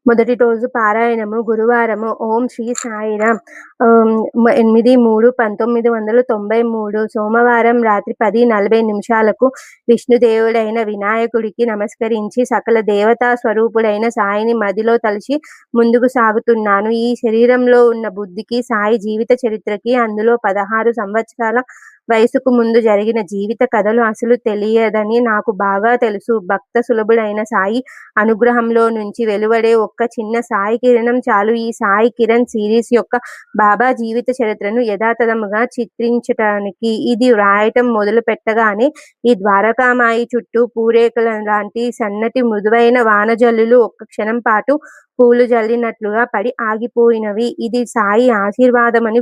మొదటి రోజు పారాయణము గురువారము. ఓం శ్రీ సాయిరాం. 8/3/1993 సోమవారం రాత్రి 10:40 విష్ణుదేవుడైన వినాయకుడికి నమస్కరించి సకల దేవతా స్వరూపుడైన సాయిని మదిలో తలచి ముందుకు సాగుతున్నాను. ఈ శరీరంలో ఉన్న బుద్ధికి, సాయి జీవిత చరిత్రకి, అందులో 16 సంవత్సరాల వయసుకు ముందు జరిగిన జీవిత కథలు అసలు తెలియదని నాకు బాగా తెలుసు. భక్త సులభుడైన సాయి అనుగ్రహంలో నుంచి వెలువడే ఒక్క చిన్న సాయి కిరణం చాలు ఈ సాయి కిరణ్ సిరీస్ యొక్క బాబా జీవిత చరిత్రను యథాతథముగా చిత్రించటానికి. ఇది వ్రాయటం మొదలు పెట్టగానే ఈ ద్వారకామాయి చుట్టూ పూరేకల లాంటి సన్నటి మృదువైన వానజల్లులు ఒక్క క్షణం పాటు పూలు జల్లినట్లుగా పడి ఆగిపోయినవి. ఇది సాయి ఆశీర్వాదమని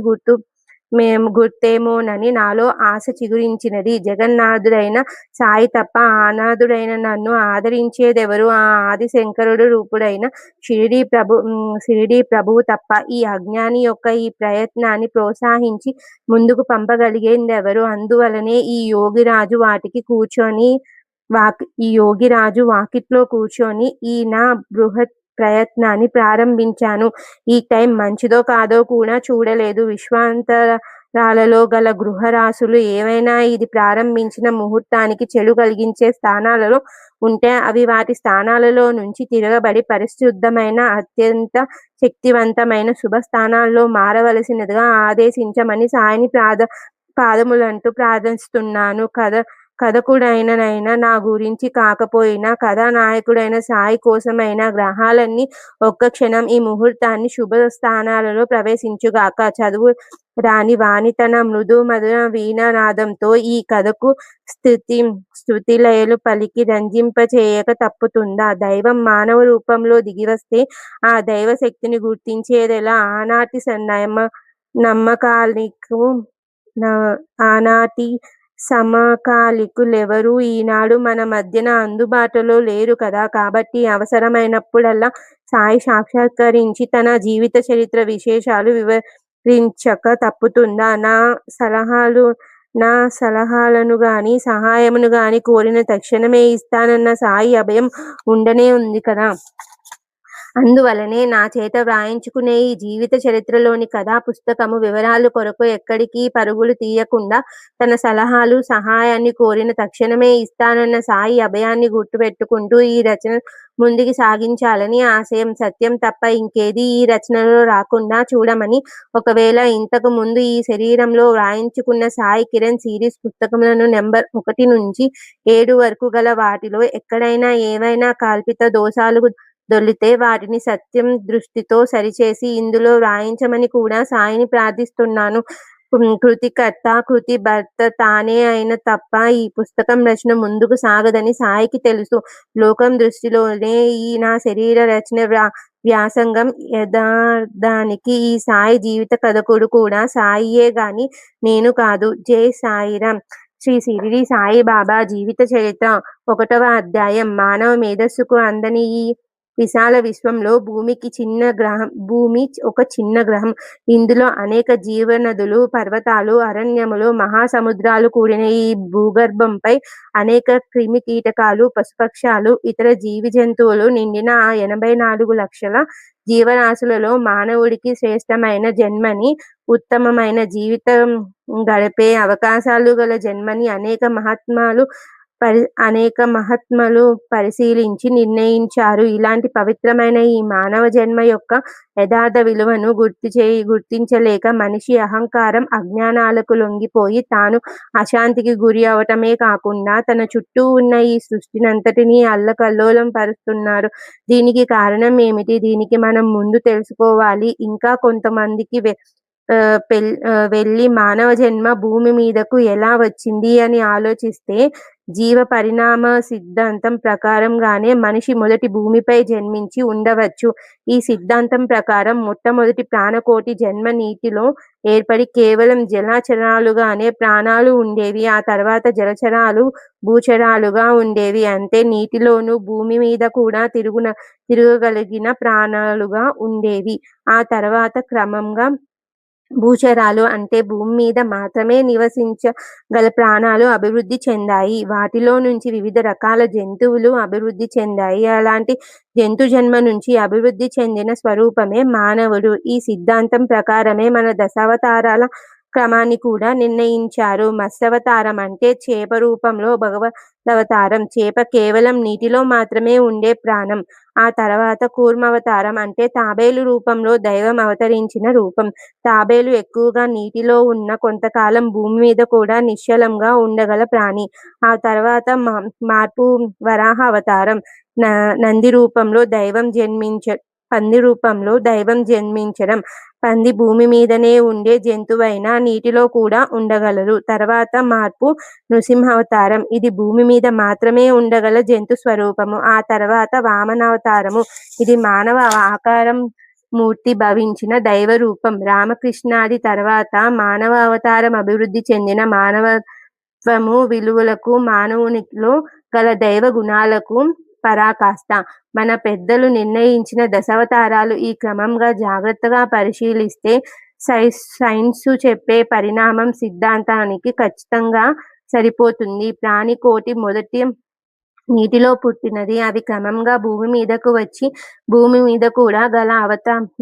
గుర్తేమోనని నాలో ఆశ చిగురించినది. జగన్నాథుడైన సాయి తప్ప అనాథుడైన నన్ను ఆదరించేదెవరు? ఆ ఆదిశంకరుడు రూపుడైన షిరిడీ ప్రభువు తప్ప ఈ అజ్ఞాని యొక్క ఈ ప్రయత్నాన్ని ప్రోత్సహించి ముందుకు పంపగలిగేదెవరు? అందువలనే ఈ యోగిరాజు వాకిట్లో కూర్చొని ఈ నా బృహత్ ప్రయత్నాన్ని ప్రారంభించాను. ఈ టైం మంచిదో కాదో కూడా చూడలేదు. విశ్వాంతరాలలో గల గృహరాశులు ఏవైనా ఇది ప్రారంభించిన ముహూర్తానికి చెడు కలిగించే స్థానాలలో ఉంటే అవి వాటి స్థానాలలో నుంచి తిరగబడి పరిశుద్ధమైన, అత్యంత శక్తివంతమైన శుభస్థానాల్లో మారవలసినదిగా ఆదేశించమని సాయిని పాదములంటూ ప్రార్థిస్తున్నాను. కథకుడైన నా గురించి కాకపోయినా కథానాయకుడైన సాయి కోసమైనా గ్రహాలన్నీ ఒక్క క్షణం ఈ ముహూర్తాన్ని శుభ స్థానాలలో ప్రవేశించుగాక. చదువు రాని వాని తన మృదు మధుర వీణానాదంతో ఈ కథకు స్తుతిలయలు పలికి రంజింపచేయక తప్పుతుందా? దైవం మానవ రూపంలో దిగివస్తే ఆ దైవ శక్తిని గుర్తించేదెలా? ఆనాటి సమకాలికులెవరూ ఈనాడు మన మధ్యన అందుబాటులో లేరు కదా. కాబట్టి అవసరమైనప్పుడల్లా సాయి సాక్షాత్కరించి తన జీవిత చరిత్ర విశేషాలు వివరించక తప్పుతుందా? నా సలహాలను గాని సహాయమును గాని కోరిన తక్షణమే ఇస్తానన్న సాయి అభయం ఉండనే ఉంది కదా. అందువలనే నా చేత వ్రాయించుకునే ఈ జీవిత చరిత్రలోని కథా పుస్తకము వివరాల కొరకు ఎక్కడికి పరుగులు తీయకుండా తన సలహాలు, సహాయాన్ని కోరిన తక్షణమే ఇస్తానన్న సాయి అభయాన్ని గుర్తుపెట్టుకుంటూ ఈ రచన ముందుకు సాగించాలని ఆశయం. సత్యం తప్ప ఇంకేదీ ఈ రచనలో రాకుండా చూడమని. ఒకవేళ ఇంతకు ముందు ఈ శరీరంలో వ్రాయించుకున్న సాయి కిరణ్ సిరీస్ పుస్తకములను నెంబర్ 1 నుంచి 7 వరకు గల వాటిలో ఎక్కడైనా ఏవైనా కల్పిత దోషాలు దొర్లితే వాటిని సత్యం దృష్టితో సరిచేసి ఇందులో వ్రాయించమని కూడా సాయిని ప్రార్థిస్తున్నాను. కృతికర్త, కృతి భర్త తానే అయిన తప్ప ఈ పుస్తకం రచన ముందుకు సాగదని సాయికి తెలుసు. లోకం దృష్టిలోనే ఈ నా శరీర రచన వ్యాసంగం. యథార్థానికి ఈ సాయి జీవిత కథకుడు కూడా సాయియే గాని నేను కాదు. జై సాయిరాం. శ్రీ షిరిడి సాయిబాబా జీవిత చరిత్ర. 1వ అధ్యాయం. మానవ మేధస్సుకు అందని ఈ విశాల విశ్వంలో భూమి ఒక చిన్న గ్రహం. ఇందులో అనేక జీవనదులు, పర్వతాలు, అరణ్యములు, మహాసముద్రాలు కూడిన ఈ భూగర్భంపై అనేక క్రిమి కీటకాలు, పశుపక్షాలు, ఇతర జీవి జంతువులు నిండిన ఆ 84 లక్షల జీవరాశులలో మానవుడికి శ్రేష్టమైన జన్మని, ఉత్తమమైన జీవితం గడిపే అవకాశాలు గల జన్మని అనేక మహాత్ములు పరిశీలించి నిర్ణయించారు. ఇలాంటి పవిత్రమైన ఈ మానవ జన్మ యొక్క యథార్థ విలువను గుర్తించలేక మనిషి అహంకారం, అజ్ఞానాలకు లొంగిపోయి తాను అశాంతికి గురి అవటమే కాకుండా తన చుట్టూ ఉన్న ఈ సృష్టినంతటినీ అల్లకల్లోలం పరుస్తున్నారు. దీనికి కారణం ఏమిటి? దీనికి మనం ముందు తెలుసుకోవాలి. ఇంకా కొంతమందికి వెళ్ళి మానవ జన్మ భూమి మీదకు ఎలా వచ్చింది అని ఆలోచిస్తే జీవ పరిణామ సిద్ధాంతం ప్రకారంగానే మనిషి మొదటి భూమిపై జన్మించి ఉండవచ్చు. ఈ సిద్ధాంతం ప్రకారం మొట్టమొదటి ప్రాణకోటి జన్మ నీటిలో ఏర్పడి కేవలం జలచరాలుగానే ప్రాణాలు ఉండేవి. ఆ తర్వాత జలచరాలు, భూచరాలుగా ఉండేవి. అంటే నీటిలోనూ భూమి మీద కూడా తిరగగలిగిన ప్రాణాలుగా ఉండేవి. ఆ తర్వాత క్రమంగా భూచరాలు అంటే భూమి మీద మాత్రమే నివసించగల ప్రాణాలు అభివృద్ధి చెందాయి. వాటిలో నుంచి వివిధ రకాల జంతువులు అభివృద్ధి చెందాయి. అలాంటి జంతు జన్మ నుంచి అభివృద్ధి చెందిన స్వరూపమే మానవుడు. ఈ సిద్ధాంతం ప్రకారమే మన దశావతారాల క్రమాన్ని కూడా నిర్ణయించారు. మత్స్యావతారం అంటే చేప రూపంలో భగవదవతారం. చేప కేవలం నీటిలో మాత్రమే ఉండే ప్రాణం. ఆ తర్వాత కూర్మావతారం అంటే తాబేలు రూపంలో దైవం అవతరించిన రూపం. తాబేలు ఎక్కువగా నీటిలో ఉన్న కొంతకాలం భూమి మీద కూడా నిశ్చలంగా ఉండగల ప్రాణి. ఆ తర్వాత మార్పు వరాహ అవతారం. నంది రూపంలో పంది రూపంలో దైవం జన్మించడం. పంది భూమి మీదనే ఉండే జంతువైనా నీటిలో కూడా ఉండగలదు. తర్వాత మార్పు నృసింహావతారం. ఇది భూమి మీద మాత్రమే ఉండగల జంతు స్వరూపము. ఆ తర్వాత వామనావతారము. ఇది మానవ ఆకారం మూర్తి భవించిన దైవ రూపం. రామకృష్ణాది తర్వాత మానవ అవతారం అభివృద్ధి చెందిన మానవత్వము విలువలకు మానవునిలో గల దైవ గుణాలకు పరాకాష్ట. మన పెద్దలు నిర్ణయించిన దశావతారాలు ఈ క్రమంగా జాగ్రత్తగా పరిశీలిస్తే సైన్సు చెప్పే పరిణామం సిద్ధాంతానికి ఖచ్చితంగా సరిపోతుంది. ప్రాణికోటి మొదటి నీటిలో పుట్టినది. అవి క్రమంగా భూమి మీదకు వచ్చి భూమి మీద కూడా గల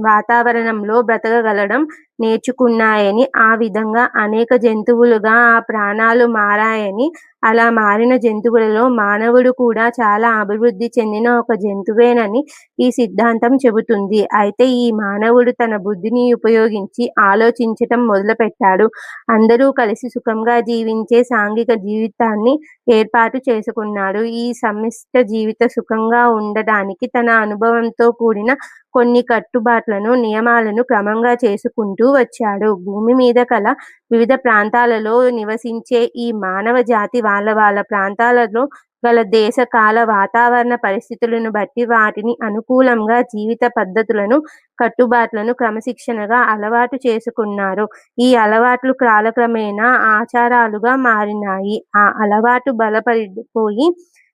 వాతావరణంలో బ్రతకగలడం నేర్చుకున్నాయని, ఆ విధంగా అనేక జంతువులుగా ఆ ప్రాణాలు మారాయని, అలా మారిన జంతువులలో మానవుడు కూడా చాలా అభివృద్ధి చెందిన ఒక జంతువేనని ఈ సిద్ధాంతం చెబుతుంది. అయితే ఈ మానవుడు తన బుద్ధిని ఉపయోగించి ఆలోచించటం మొదలుపెట్టాడు. అందరూ కలిసి సుఖంగా జీవించే సాంఘిక జీవితాన్ని ఏర్పాటు చేసుకున్నాడు. ఈ సమిష్ట జీవిత సుఖంగా ఉండడానికి తన అనుభవంతో కూడిన కొన్ని కట్టుబాట్లను, నియమాలను క్రమంగా చేసుకుంటూ వచ్చాడు. భూమి మీద కల వివిధ ప్రాంతాలలో నివసించే ఈ మానవ జాతి వాళ్ళ ప్రాంతాలలో గల దేశ కాల వాతావరణ పరిస్థితులను బట్టి వాటిని అనుకూలంగా జీవిత పద్ధతులను, కట్టుబాట్లను క్రమశిక్షణగా అలవాటు చేసుకున్నారు. ఈ అలవాట్లు కాలక్రమేణా ఆచారాలుగా మారినాయి. ఆ అలవాటు బలపడిపోయి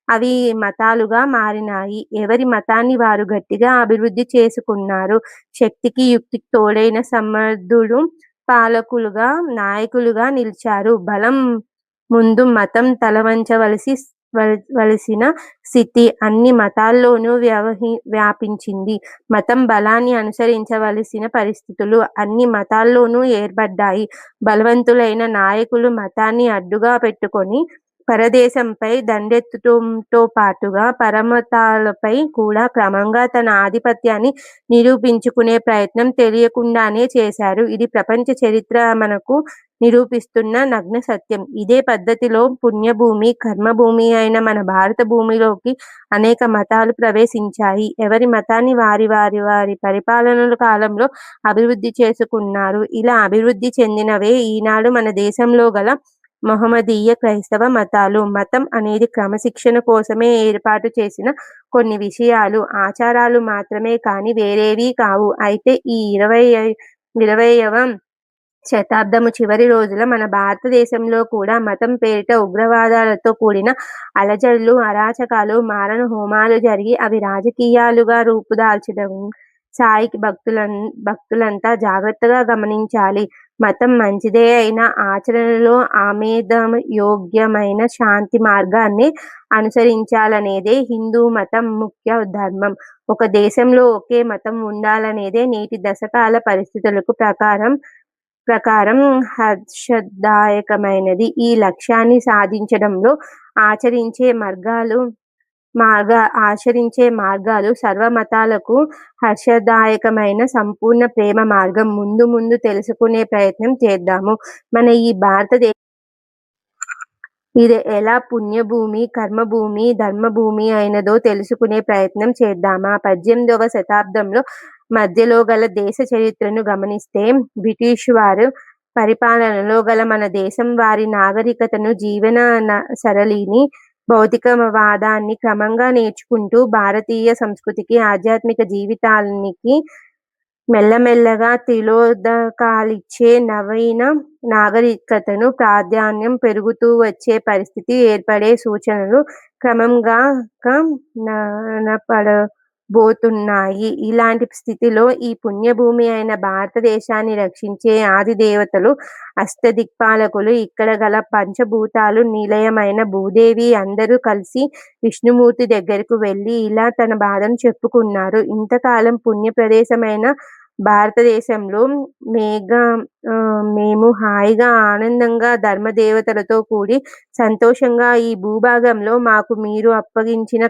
అవి మతాలుగా మారినాయి. ఎవరి మతాన్ని వారు గట్టిగా అభివృద్ధి చేసుకున్నారు. శక్తికి యుక్తికి తోడైన సమర్థులు పాలకులుగా, నాయకులుగా నిలిచారు. బలం ముందు మతం వలసిన స్థితి అన్ని మతాల్లోనూ వ్యాపించింది. మతం బలాన్ని అనుసరించవలసిన పరిస్థితులు అన్ని మతాల్లోనూ ఏర్పడ్డాయి. బలవంతులైన నాయకులు మతాన్ని అడ్డుగా పెట్టుకొని పరదేశంపై దండెత్తడంతో పాటుగా పరమతాలపై కూడా క్రమంగా తన ఆధిపత్యాన్ని నిరూపించుకునే ప్రయత్నం తెలియకుండానే చేశారు. ఇది ప్రపంచ చరిత్ర మనకు నిరూపిస్తున్న నగ్న సత్యం. ఇదే పద్ధతిలో పుణ్యభూమి, కర్మభూమి అయిన మన భారత భూమిలోకి అనేక మతాలు ప్రవేశించాయి. ఎవరి మతాన్ని వారి పరిపాలనల కాలంలో అభివృద్ధి చేసుకున్నారు. ఇలా అభివృద్ధి చెందినవే ఈనాడు మన దేశంలో గల మహమ్మదీయ, క్రైస్తవ మతాలు. మతం అనేది క్రమశిక్షణ కోసమే ఏర్పాటు చేసిన కొన్ని విషయాలు, ఆచారాలు మాత్రమే కాని వేరేవీ కావు. అయితే ఈ 20వ శతాబ్దము చివరి రోజుల మన భారతదేశంలో కూడా మతం పేరిట ఉగ్రవాదాలతో కూడిన అలజడులు, అరాచకాలు, మారణ హోమాలు జరిగి అవి రాజకీయాలుగా రూపుదాల్చడం సాయికి భక్తులంతా జాగ్రత్తగా గమనించాలి. మతం మంచిదే అయినా ఆచరణలో ఆమోదయోగ్యమైన శాంతి మార్గాన్ని అనుసరించాలనేదే హిందూ మతం ముఖ్య ధర్మం. ఒక దేశంలో ఒకే మతం ఉండాలనేదే నేటి దశకాల పరిస్థితులకు ప్రకారం హర్షదాయకమైనది. ఈ లక్ష్యాన్ని సాధించడంలో ఆచరించే మార్గాలు సర్వమతాలకు హర్షదాయకమైన సంపూర్ణ ప్రేమ మార్గం. ముందు తెలుసుకునే ప్రయత్నం చేద్దాము. మన ఈ భారతదేశం ఇది ఎలా పుణ్యభూమి, కర్మభూమి, ధర్మభూమి అయినదో తెలుసుకునే ప్రయత్నం చేద్దామా? 18వ శతాబ్దంలో మధ్యలో గల దేశ చరిత్రను గమనిస్తే బ్రిటిష్ వారు పరిపాలనలో గల మన దేశం వారి నాగరికతను, జీవన సరళిని, భౌతికవాదాన్ని క్రమంగా నేర్చుకుంటూ భారతీయ సంస్కృతికి, ఆధ్యాత్మిక జీవితానికి మెల్లమెల్లగా తిలోదకాలిచ్చే నవీన నాగరికతను ప్రాధాన్యం పెరుగుతూ వచ్చే పరిస్థితి ఏర్పడే సూచనలు క్రమంగా కనపడసాగాయి. బోతున్నాయి. ఇలాంటి స్థితిలో ఈ పుణ్యభూమి అయిన భారతదేశాన్ని రక్షించే ఆది దేవతలు, అష్టదిక్పాలకులు, ఇక్కడ గల పంచభూతాలు నిలయమైన భూదేవి అందరూ కలిసి విష్ణుమూర్తి దగ్గరకు వెళ్ళి ఇలా తన బాధను చెప్పుకున్నారు. ఇంతకాలం పుణ్య ప్రదేశమైన భారతదేశంలో మేము హాయిగా, ఆనందంగా ధర్మదేవతలతో కూడి సంతోషంగా ఈ భూభాగంలో మాకు మీరు అప్పగించిన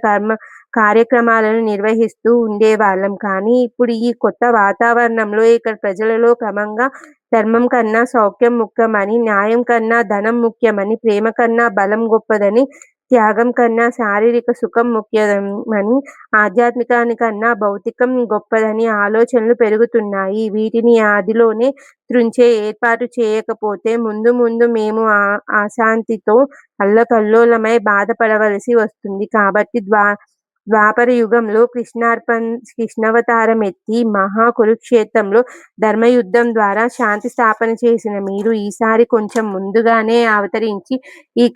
కార్యక్రమాలను నిర్వహిస్తూ ఉండేవాళ్ళం. కానీ ఇప్పుడు ఈ కొత్త వాతావరణంలో ఇక్కడ ప్రజలలో క్రమంగా ధర్మం కన్నా సౌఖ్యం ముఖ్యమని, న్యాయం కన్నా ధనం ముఖ్యమని, ప్రేమ కన్నా బలం గొప్పదని, త్యాగం కన్నా శారీరక సుఖం ముఖ్యమని, ఆధ్యాత్మికానికన్నా భౌతికం గొప్పదని ఆలోచనలు పెరుగుతున్నాయి. వీటిని ఆదిలోనే త్రుంచే ఏర్పాటు చేయకపోతే ముందు ముందు మేము అశాంతితో అల్లకల్లోలమై బాధపడవలసి వస్తుంది. కాబట్టి ద్వాపర యుగంలో కృష్ణావతారమెత్తి మహా కురుక్షేత్రంలో ధర్మయుద్ధం ద్వారా శాంతి స్థాపన చేసిన మీరు ఈసారి కొంచెం ముందుగానే అవతరించి ఈ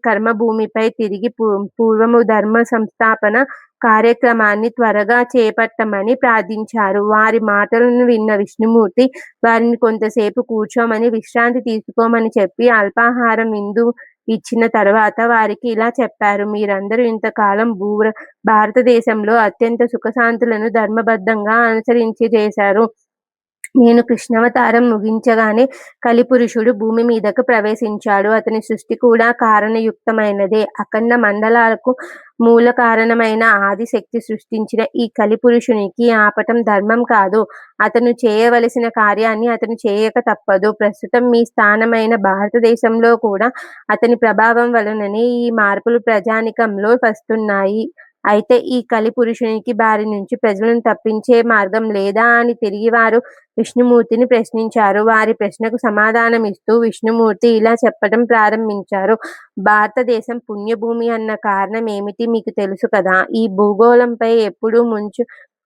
కర్మభూమిపై తిరిగి పూర్వము ధర్మ సంస్థాపన కార్యక్రమాన్ని త్వరగా చేపట్టమని ప్రార్థించారు. వారి మాటలను విన్న విష్ణుమూర్తి వారిని కొంతసేపు కూర్చోమని, విశ్రాంతి తీసుకోమని చెప్పి అల్పాహారం విందు ఇచ్చిన తరువాత వారికి ఇలా చెప్పారు. మీరందరూ ఇంతకాలం భారతదేశంలో అత్యంత సుఖశాంతులను ధర్మబద్ధంగా అనుసరించి చేశారు. నేను కృష్ణావతారం ముగించగానే కలిపురుషుడు భూమి మీదకు ప్రవేశించాడు. అతని సృష్టి కూడా కారణయుక్తమైనదే. అఖండ మండలాలకు మూల కారణమైన ఆదిశక్తి సృష్టించిన ఈ కలిపురుషునికి ఆపటం ధర్మం కాదు. అతను చేయవలసిన కార్యాన్ని అతను చేయక తప్పదు. ప్రస్తుతం మీ స్థానమైన భారతదేశంలో కూడా అతని ప్రభావం వలననే ఈ మార్పులు ప్రజానీకంలో వస్తున్నాయి. అయితే ఈ కలిపురుషునికి బారి నుంచి ప్రజలను తప్పించే మార్గం లేదా అని తిరిగి వారు విష్ణుమూర్తిని ప్రశ్నించారు. వారి ప్రశ్నకు సమాధానమిస్తూ విష్ణుమూర్తి ఇలా చెప్పడం ప్రారంభించారు. భారతదేశం పుణ్యభూమి అన్న కారణం ఏమిటి మీకు తెలుసు కదా. ఈ భూగోళంపై ఎప్పుడూ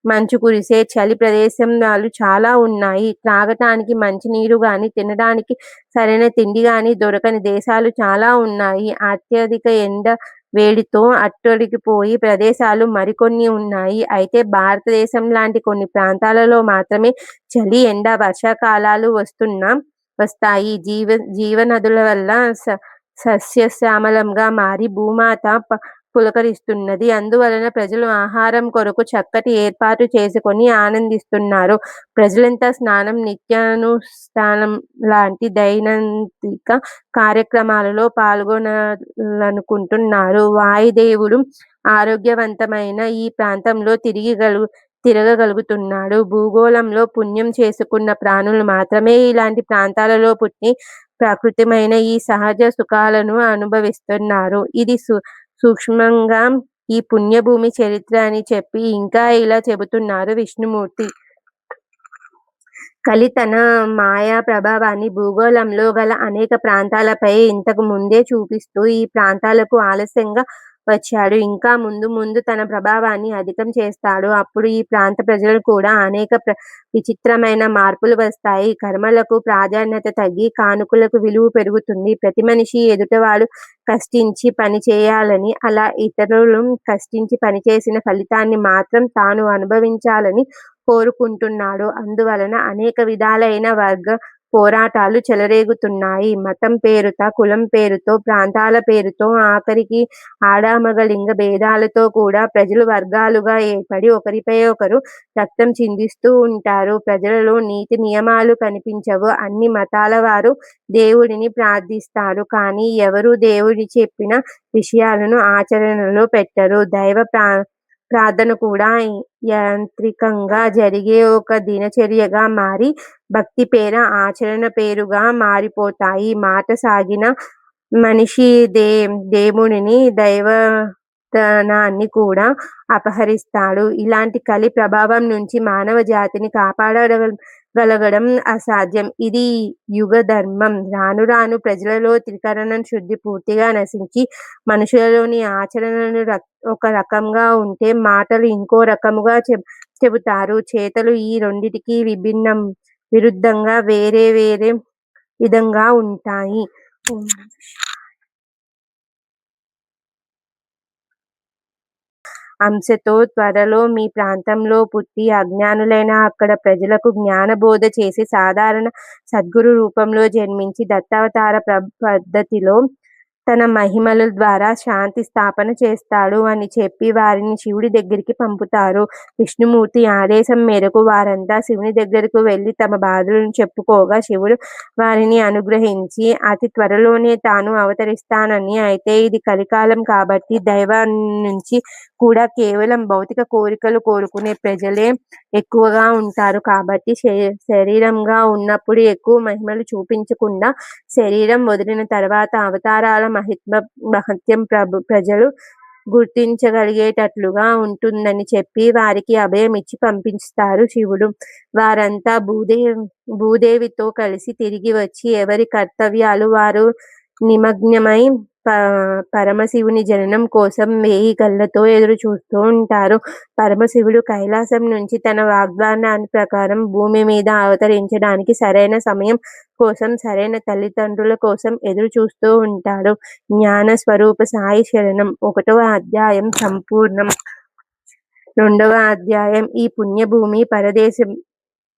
మంచు కురిసే చలి ప్రదేశాలు చాలా ఉన్నాయి. త్రాగటానికి మంచినీరు గాని, తినడానికి సరైన తిండి గాని దొరకని దేశాలు చాలా ఉన్నాయి. అత్యధిక ఎండ వేడితో అట్టడిగిపోయి ప్రదేశాలు మరికొన్ని ఉన్నాయి. అయితే భారతదేశం లాంటి కొన్ని ప్రాంతాలలో మాత్రమే చలి, ఎండ, వర్షాకాలాలు వస్తాయి. జీవనదుల వల్ల సస్యశ్యామలంగా మారి భూమాత పులకరిస్తున్నది. అందువలన ప్రజలు ఆహారం కొరకు చక్కటి ఏర్పాటు చేసుకొని ఆనందిస్తున్నారు. ప్రజలంతా స్నానం, నిత్యానుష్ఠానం లాంటి దైనందిక కార్యక్రమాలలో పాల్గొనాలనుకుంటున్నారు. వాయుదేవుడు ఆరోగ్యవంతమైన ఈ ప్రాంతంలో తిరగగలుగుతున్నాడు. భూగోళంలో పుణ్యం చేసుకున్న ప్రాణులు మాత్రమే ఇలాంటి ప్రాంతాలలో పుట్టి ప్రకృతిమైన ఈ సహజ సుఖాలను అనుభవిస్తున్నారు. ఇది సూక్ష్మంగా ఈ పుణ్యభూమి చరిత్ర అని చెప్పి ఇంకా ఇలా చెబుతున్నారు విష్ణుమూర్తి. కలి తన మాయా ప్రభావాన్ని భూగోళంలో గల అనేక ప్రాంతాలపై ఇంతకు ముందే చూపిస్తూ ఈ ప్రాంతాలకు ఆలస్యంగా వచ్చాడు. ఇంకా ముందు ముందు తన ప్రభావాన్ని అధికం చేస్తాడు. అప్పుడు ఈ ప్రాంత ప్రజలు కూడా అనేక విచిత్రమైన మార్పులు వస్తాయి. కర్మలకు ప్రాధాన్యత తగ్గి కానుకలకు విలువ పెరుగుతుంది. ప్రతి మనిషి ఎదుటివాడు కష్టించి పని చేయాలని, అలా ఇతరులు కష్టించి పనిచేసిన ఫలితాన్ని మాత్రం తాను అనుభవించాలని కోరుకుంటున్నాడు. అందువలన అనేక విధాలైన వర్గ పోరాటాలు చెలరేగుతున్నాయి. మతం పేరుతో, కులం పేరుతో, ప్రాంతాల పేరుతో, ఆఖరికి ఆడామగ లింగ భేదాలతో కూడా ప్రజలు వర్గాలుగా ఏర్పడి ఒకరిపై ఒకరు రక్తం చిందిస్తూ ఉంటారు. ప్రజలలో నీతి నియమాలు కనిపించవు. అన్ని మతాల వారు దేవుడిని ప్రార్థిస్తారు. కానీ ఎవరూ దేవుడి చెప్పిన విషయాలను ఆచరణలో పెట్టరు. దైవ ప్రార్థన కూడా యాంత్రికంగా జరిగే ఒక దినచర్యగా మారి భక్తి పేర ఆచరణ పేరుగా మారిపోతాయి. మాట సాగిన మనిషి దేవుడిని, దైవతనాన్ని కూడా అపహరిస్తాడు. ఇలాంటి కలి ప్రభావం నుంచి మానవ జాతిని కాపాడగలగడం అసాధ్యం. ఇది యుగ ధర్మం. రాను రాను ప్రజలలో త్రికరణ శుద్ధి పూర్తిగా నశించి మనుషులలోని ఆచరణలు ఒక రకంగా ఉంటే మాటలు ఇంకో రకముగా చెబుతారు. చేతలు ఈ రెండిటికి విరుద్ధంగా వేరే విధంగా ఉంటాయి. అంశతో త్వరలో మీ ప్రాంతంలో పుట్టి అజ్ఞానులైన అక్కడ ప్రజలకు జ్ఞానబోధ చేసి సాధారణ సద్గురు రూపంలో జన్మించి దత్తావతార పద్ధతిలో తన మహిమల ద్వారా శాంతి స్థాపన చేస్తాడు అని చెప్పి వారిని శివుడి దగ్గరికి పంపుతారు. విష్ణుమూర్తి ఆదేశం మేరకు వారంతా శివుని దగ్గరకు వెళ్లి తమ బాధలను చెప్పుకోగా శివుడు వారిని అనుగ్రహించి అతి త్వరలోనే తాను అవతరిస్తానని, అయితే ఇది కలికాలం కాబట్టి దైవం నుంచి కూడా కేవలం భౌతిక కోరికలు కోరుకునే ప్రజలే ఎక్కువగా ఉంటారు కాబట్టి శరీరంగా ఉన్నప్పుడు ఎక్కువ మహిమలు చూపించకుండా శరీరం వదిలిన తర్వాత అవతారాల మహత్యం ప్రజలు గుర్తించగలిగేటట్లుగా ఉంటుందని చెప్పి వారికి అభయం ఇచ్చి పంపిస్తారు శివుడు. వారంతా భూదేవితో కలిసి తిరిగి వచ్చి ఎవరి కర్తవ్యాలు వారు నిమగ్నమై పరమశివుని జననం కోసం 1000 కళ్ళతో ఎదురు చూస్తూ ఉంటారు. పరమశివుడు కైలాసం నుంచి తన వాగ్దానాన్ని ప్రకారం భూమి మీద అవతరించడానికి సరైన సమయం కోసం, సరైన తల్లిదండ్రుల కోసం ఎదురు చూస్తూ ఉంటాడు. జ్ఞాన స్వరూప సాయి శరణం. 1వ అధ్యాయం సంపూర్ణం. 2వ అధ్యాయం. ఈ పుణ్యభూమి పరదేశం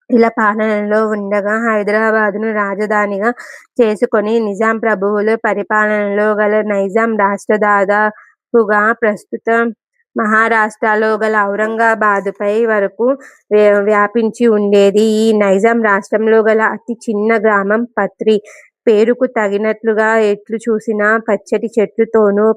ఇలా పాలనలో ఉండగా హైదరాబాదును రాజధానిగా చేసుకొని నిజాం ప్రభువుల పరిపాలనలో గల నైజాం రాష్ట్ర దాదాపుగా ప్రస్తుత మహారాష్ట్రలో గల ఔరంగాబాదుపై వరకు వ్యాపించి ఉండేది. ఈ నైజాం రాష్ట్రంలో గల అతి చిన్న గ్రామం పత్రి. పేరుకు తగినట్లుగా ఎట్లు చూసినా పచ్చటి చెట్లతోనూ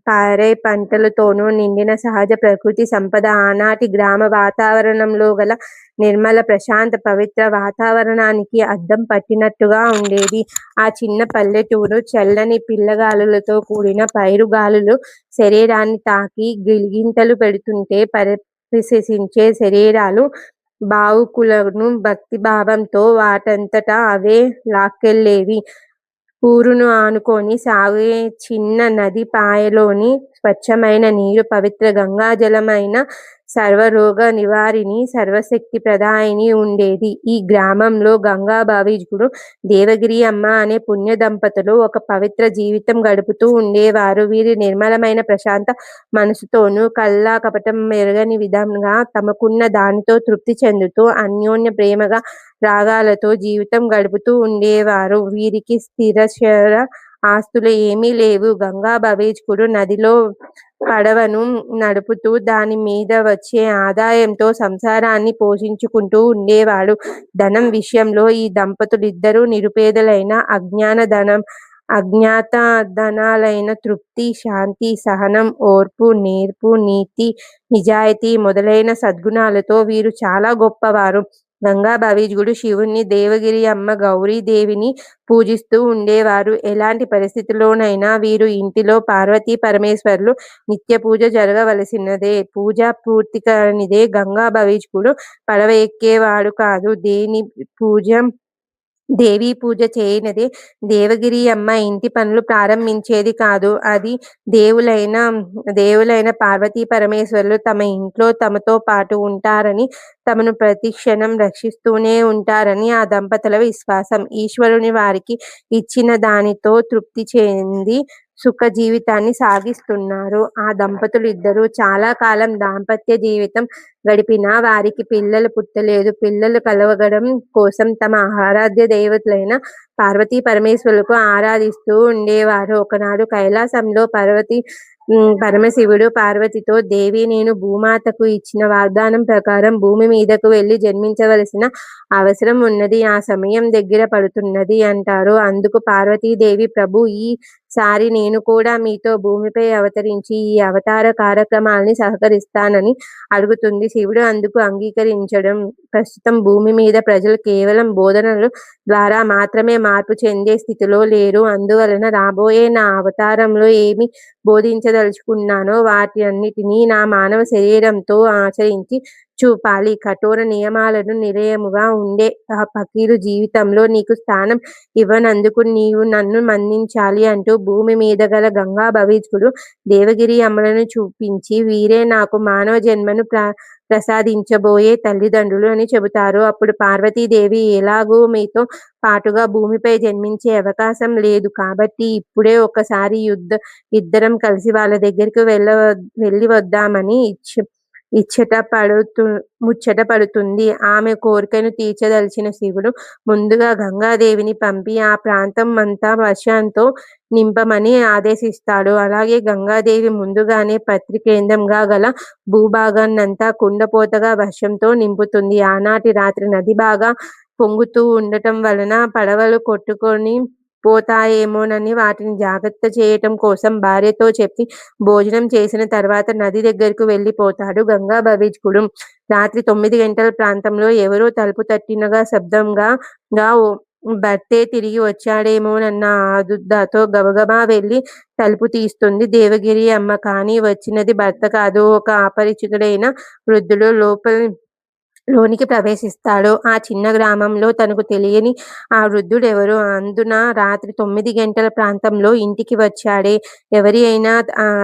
పారే పంటలతోనూ నిండిన సహజ ప్రకృతి సంపద ఆనాటి గ్రామ వాతావరణంలో గల నిర్మల ప్రశాంత పవిత్ర వాతావరణానికి అద్దం పట్టినట్టుగా ఉండేది. ఆ చిన్న పల్లెటూరు చల్లని పిల్లగాలులతో కూడిన పైరుగాలులు శరీరాన్ని తాకి గిలిగింతలు పెడుతుంటే పరిశీలించే శరీరాలు భావుకులను భక్తిభావంతో వాటంతటా అవే లాక్కెళ్ళేవి. ఊరును ఆనుకొని సాగే చిన్న నది పాయలోని స్వచ్ఛమైన నీరు పవిత్ర గంగాజలమైన సర్వరోగ నివారిణి, సర్వశక్తి ప్రదాయిని ఉండేది. ఈ గ్రామంలో గంగా భవీజుడు, దేవగిరి అమ్మ అనే పుణ్య దంపతులు ఒక పవిత్ర జీవితం గడుపుతూ ఉండేవారు. వీరి నిర్మలమైన ప్రశాంత మనసుతోనూ కల్లా కపటం మెరుగని విధంగా తమకున్న దానితో తృప్తి చెందుతూ అన్యోన్య ప్రేమగా రాగాలతో జీవితం గడుపుతూ ఉండేవారు. వీరికి స్థిరచర ఆస్తులు ఏమీ లేవు. గంగా భవీజుడు నదిలో పడవను నడుపుతూ దాని మీద వచ్చే ఆదాయంతో సంసారాన్ని పోషించుకుంటూ ఉండేవాడు. ధనం విషయంలో ఈ దంపతులిద్దరూ నిరుపేదలైన అజ్ఞాత ధనాలైన తృప్తి, శాంతి, సహనం, ఓర్పు, నేర్పు, నీతి, నిజాయితీ మొదలైన సద్గుణాలతో వీరు చాలా గొప్పవారు. గంగా భవీజుడు శివుణ్ణి, దేవగిరి అమ్మ గౌరీ దేవిని పూజిస్తూ ఉండేవారు. ఎలాంటి పరిస్థితిలోనైనా వీరు ఇంటిలో పార్వతీ పరమేశ్వరులు నిత్య పూజ జరగవలసినదే. పూజ పూర్తి కానిదే గంగా భవీజుడు పడవ ఎక్కేవాడు కాదు. దేవీ పూజ చేయనిదే దేవగిరి అమ్మ ఇంటి పనులు ప్రారంభించేది కాదు. అది దేవులైన పార్వతీ పరమేశ్వరులు తమ ఇంట్లో తమతో పాటు ఉంటారని, తమను ప్రతిక్షణం రక్షిస్తూనే ఉంటారని ఆ దంపతుల విశ్వాసం. ఈశ్వరుని వారికి ఇచ్చిన దానితో తృప్తి చెంది సుఖ జీవితాన్ని సాగిస్తున్నారు. ఆ దంపతులు ఇద్దరూ చాలా కాలం దాంపత్య జీవితం గడిపినా వారికి పిల్లలు పుట్టలేదు. పిల్లలు కలగడం కోసం తమ ఆరాధ్య దేవతలైన పార్వతీ పరమేశ్వరులకు ఆరాధిస్తూ ఉండేవారు. ఒకనాడు కైలాసంలో పరమశివుడు పార్వతితో, దేవి, నేను భూమాతకు ఇచ్చిన వాగ్దానం ప్రకారం భూమి మీదకు వెళ్లి జన్మించవలసిన అవసరం ఉన్నది. ఆ సమయం దగ్గర పడుతున్నది అంటారు. అందుకు పార్వతీదేవి, ప్రభు, ఈ సారి నేను కూడా మీతో భూమిపై అవతరించి ఈ అవతార కార్యక్రమాల్ని సహకరిస్తానని అడుగుతుంది. శివుడు అందుకు అంగీకరించడం. ప్రస్తుతం భూమి మీద ప్రజలు కేవలం బోధనల ద్వారా మాత్రమే మార్పు చెందే స్థితిలో లేరు. అందువలన రాబోయే నా అవతారంలో ఏమి బోధించదలుచుకున్నానో వాటి అన్నిటినీ నా మానవ శరీరంతో ఆచరించి చూపాలి. కఠోర నియమాలను నిలయముగా ఉండే ఆ ఫకీరు జీవితంలో నీకు స్థానం ఇవ్వనందుకు నీవు నన్ను మన్నించాలి అంటూ భూమి మీద గల గంగా భవీష్కుడు దేవగిరి అమ్మలను చూపించి, వీరే నాకు మానవ జన్మను ప్రసాదించబోయే తల్లిదండ్రులు అని చెబుతారు. అప్పుడు పార్వతీదేవి, ఎలాగూ మీతో పాటుగా భూమిపై జన్మించే అవకాశం లేదు కాబట్టి ఇప్పుడే ఒక్కసారి ఇద్దరం కలిసి వాళ్ళ దగ్గరికి వెళ్ళి వద్దామని ముచ్చట పడుతుంది. ఆమె కోరికను తీర్చదలిచిన శివుడు ముందుగా గంగాదేవిని పంపి ఆ ప్రాంతం అంతా వర్షంతో నింపమని ఆదేశిస్తాడు. అలాగే గంగాదేవి ముందుగానే పత్రి కేంద్రంగా గల భూభాగాన్నంతా కుండపోతగా వర్షంతో నింపుతుంది. ఆనాటి రాత్రి నది బాగా పొంగుతూ ఉండటం వలన పడవలు కొట్టుకొని పోతాయేమోనని వాటిని జాగ్రత్త చేయటం కోసం భార్యతో చెప్పి భోజనం చేసిన తర్వాత నది దగ్గరకు వెళ్ళిపోతాడు గంగా భవీష్కుడు. రాత్రి 9 గంటల ప్రాంతంలో ఎవరో తలుపు తట్టినగా శబ్దంగా భర్తే తిరిగి వచ్చాడేమోనన్న ఆదుర్దాతో గబగబా వెళ్ళి తలుపు తీస్తుంది దేవగిరి అమ్మ. కానీ వచ్చినది భర్త కాదు, ఒక అపరిచితుడైన వృద్ధుడు లోనికి ప్రవేశిస్తాడు. ఆ చిన్న గ్రామంలో తనకు తెలియని ఆ వృద్ధుడెవరు? అందున రాత్రి 9 గంటల ప్రాంతంలో ఇంటికి వచ్చాడే ఎవరి అయినా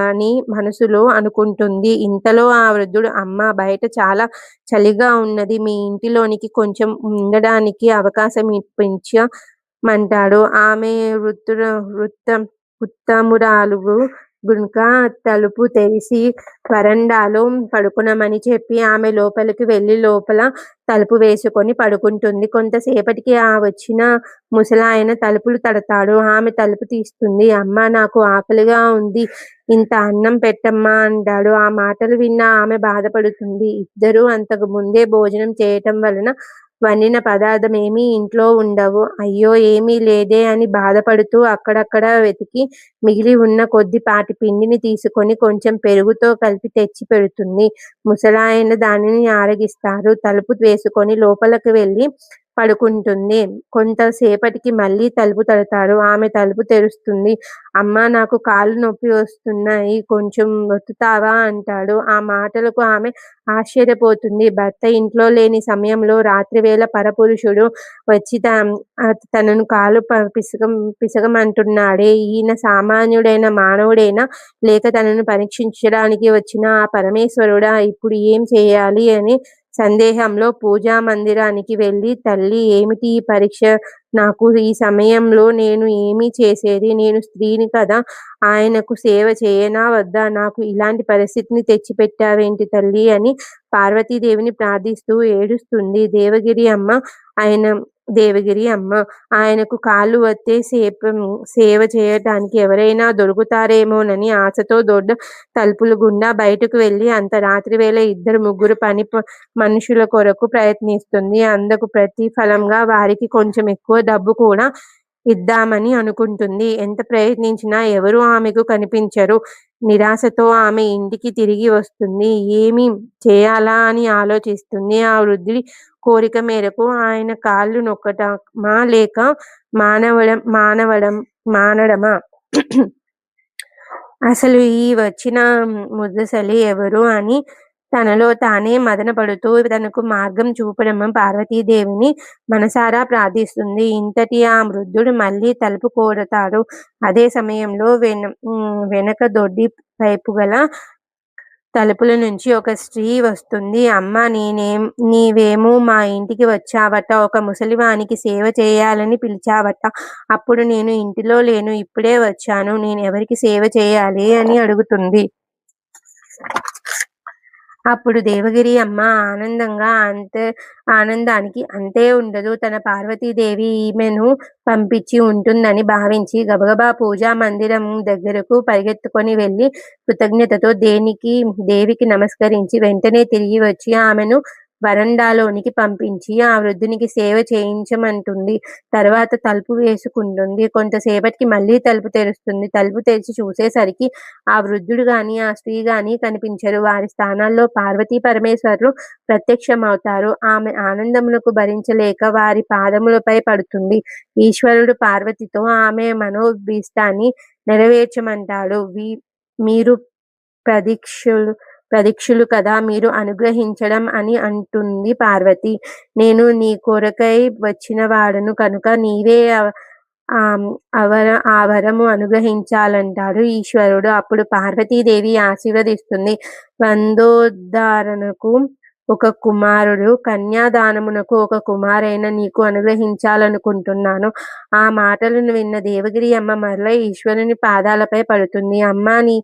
అని మనసులో అనుకుంటుంది. ఇంతలో ఆ వృద్ధుడు, అమ్మా, బయట చాలా చలిగా ఉన్నది, మీ ఇంటిలోనికి కొంచెం ఉండడానికి అవకాశం ఇప్పించమంటాడు. ఆమె ఉత్తమురాలు గునుక తలుపు తెరిచి వరండాలో పడుకునమని చెప్పి ఆమె లోపలికి వెళ్ళి లోపల తలుపు వేసుకొని పడుకుంటుంది. కొంతసేపటికి ఆ వచ్చిన ముసలాయన తలుపులు తడతాడు. ఆమె తలుపు తీస్తుంది. అమ్మా, నాకు ఆకలిగా ఉంది, ఇంత అన్నం పెట్టమ్మా అంటాడు. ఆ మాటలు విన్న ఆమె బాధపడుతుంది. ఇద్దరూ అంతకు ముందే భోజనం చేయటం వలన వండిన పదార్థం ఏమీ ఇంట్లో ఉండవు. అయ్యో, ఏమీ లేదే అని బాధపడుతూ అక్కడక్కడ వెతికి మిగిలి ఉన్న కొద్దిపాటి పిండిని తీసుకొని కొంచెం పెరుగుతో కలిపి తెచ్చి పెడుతుంది. ముసలాయన దానిని ఆరగిస్తారు. తలుపు వేసుకొని లోపలికి వెళ్ళి పడుకుంటుంది. కొంతసేపటికి మళ్ళీ తలుపు తడతారు. ఆమె తలుపు తెరుస్తుంది. అమ్మా, నాకు కాళ్ళు నొప్పి వస్తున్నాయి, కొంచెం ఒత్తుతావా అంటాడు. ఆ మాటలకు ఆమె ఆశ్చర్యపోతుంది. భర్త ఇంట్లో లేని సమయంలో రాత్రివేళ పరపురుషుడు వచ్చి తనను కాలు పిసగమంటున్నాడే, ఈయన సామాన్యుడైన మానవుడేనా, లేక తనను పరీక్షించడానికి వచ్చిన ఆ పరమేశ్వరుడా? ఇప్పుడు ఏం చేయాలి అని సందేహంలో పూజా మందిరానికి వెళ్ళి, తల్లి, ఏమిటి ఈ పరీక్ష నాకు? ఈ సమయంలో నేను ఏమి చేసేది? నేను స్త్రీని కదా, ఆయనకు సేవ చేయనా వద్దా? నాకు ఇలాంటి పరిస్థితిని తెచ్చిపెట్టావేంటి తల్లి అని పార్వతీదేవిని ప్రార్థిస్తూ ఏడుస్తుంది దేవగిరి అమ్మ. ఆయనకు కాళ్ళు వత్తే సేవ చేయటానికి ఎవరైనా దొరుకుతారేమోనని ఆశతో దొడ్డ తలుపుల గుండా బయటకు వెళ్ళి అంత రాత్రివేళ 2-3 పని మనుషుల కొరకు ప్రయత్నిస్తుంది. అందుకు ప్రతిఫలంగా వారికి కొంచెం ఎక్కువ డబ్బు కూడా ఇద్దామని అనుకుంటుంది. ఎంత ప్రయత్నించినా ఎవరూ ఆమెకు కనిపించరు. నిరాశతో ఆమె ఇంటికి తిరిగి వస్తుంది. ఏమి చేయాలా అని ఆలోచిస్తుంది. ఆ వృద్ధుడి కోరిక మేరకు ఆయన కాళ్ళు నొక్కటమా, లేక మానడమా? అసలు ఈ వచ్చిన ముదుసలి ఎవరు అని తనలో తానే మదనపడుతూ తనకు మార్గం చూపడమ్మ పార్వతీదేవిని మనసారా ప్రార్థిస్తుంది. ఇంతటి ఆ వృద్ధుడు మళ్ళీ తలుపు కోరతాడు. అదే సమయంలో వెనక దొడ్డి వైపు గల తలుపుల నుంచి ఒక స్త్రీ వస్తుంది. అమ్మా, నీవేమో మా ఇంటికి వచ్చావట, ఒక ముసలివానికి సేవ చేయాలని పిలిచావట. అప్పుడు నేను ఇంటిలో లేను, ఇప్పుడే వచ్చాను, నేను ఎవరికి సేవ చేయాలి అని అడుగుతుంది. అప్పుడు దేవగిరి అమ్మ ఆనందానికి అంతే ఉండదు. తన పార్వతీదేవి ఈమెను పంపించి ఉంటుందని భావించి గబగబా పూజా మందిరం దగ్గరకు పరిగెత్తుకొని వెళ్ళి కృతజ్ఞతతో దేవికి నమస్కరించి వెంటనే తిరిగి వచ్చి ఆమెను వరండాలోనికి పంపించి ఆ వృద్ధునికి సేవ చేయించమంటుంది. తర్వాత తలుపు వేసుకుంటుంది. కొంతసేపటికి మళ్ళీ తలుపు తెరుస్తుంది. తలుపు తెరిచి చూసేసరికి ఆ వృద్ధుడు గాని ఆ స్త్రీ గాని కనిపించరు. వారి స్థానాల్లో పార్వతీ పరమేశ్వరులు ప్రత్యక్షమవుతారు. ఆమె ఆనందమునకు భరించలేక వారి పాదములపై పడుతుంది. ఈశ్వరుడు పార్వతితో ఆమె మనోభీష్టాన్ని నెరవేర్చమంటాడు. మీరు ప్రదీక్షలు కదా మీరు అనుగ్రహించడం అని అంటుంది పార్వతి. నేను నీ కొరకై వచ్చిన వాడను కనుక నీవే ఆ వరము అనుగ్రహించాలంటాడు ఈశ్వరుడు. అప్పుడు పార్వతీదేవి ఆశీర్వదిస్తుంది. వందోద్ధారణకు ఒక కుమారుడు, కన్యాదానమునకు ఒక కుమారైన నీకు అనుగ్రహించాలనుకుంటున్నాను. ఆ మాటలను విన్న దేవగిరి అమ్మ మరల ఈశ్వరుని పాదాలపై పడుతుంది. అమ్మా, నీ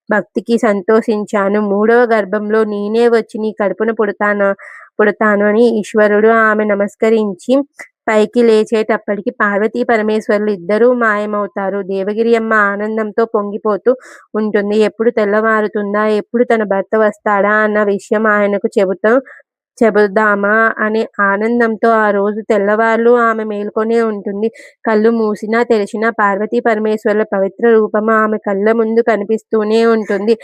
భక్తికి సంతోషించాను. 3వ గర్భంలో నేనే వచ్చి నీ కడుపున పుడతాను అని ఈశ్వరుడు ఆమె నమస్కరించి పైకి లేచేటప్పటికి పార్వతీ పరమేశ్వరులు ఇద్దరూ మాయమవుతారు. దేవగిరి అమ్మ ఆనందంతో పొంగిపోతూ ఉంటుంది. ఎప్పుడు తెల్లవారుతుందా, ఎప్పుడు తన భర్త వస్తాడా అన్న విషయం ఆయనకు చెబుదామా అనే ఆనందంతో ఆ రోజు తెల్లవార్లు ఆమె మేల్కొనే ఉంటుంది. కళ్ళు మూసినా తెరిచినా పార్వతీ పరమేశ్వరుల పవిత్ర రూపము ఆమె కళ్ళ ముందు కనిపిస్తూనే ఉంటుంది.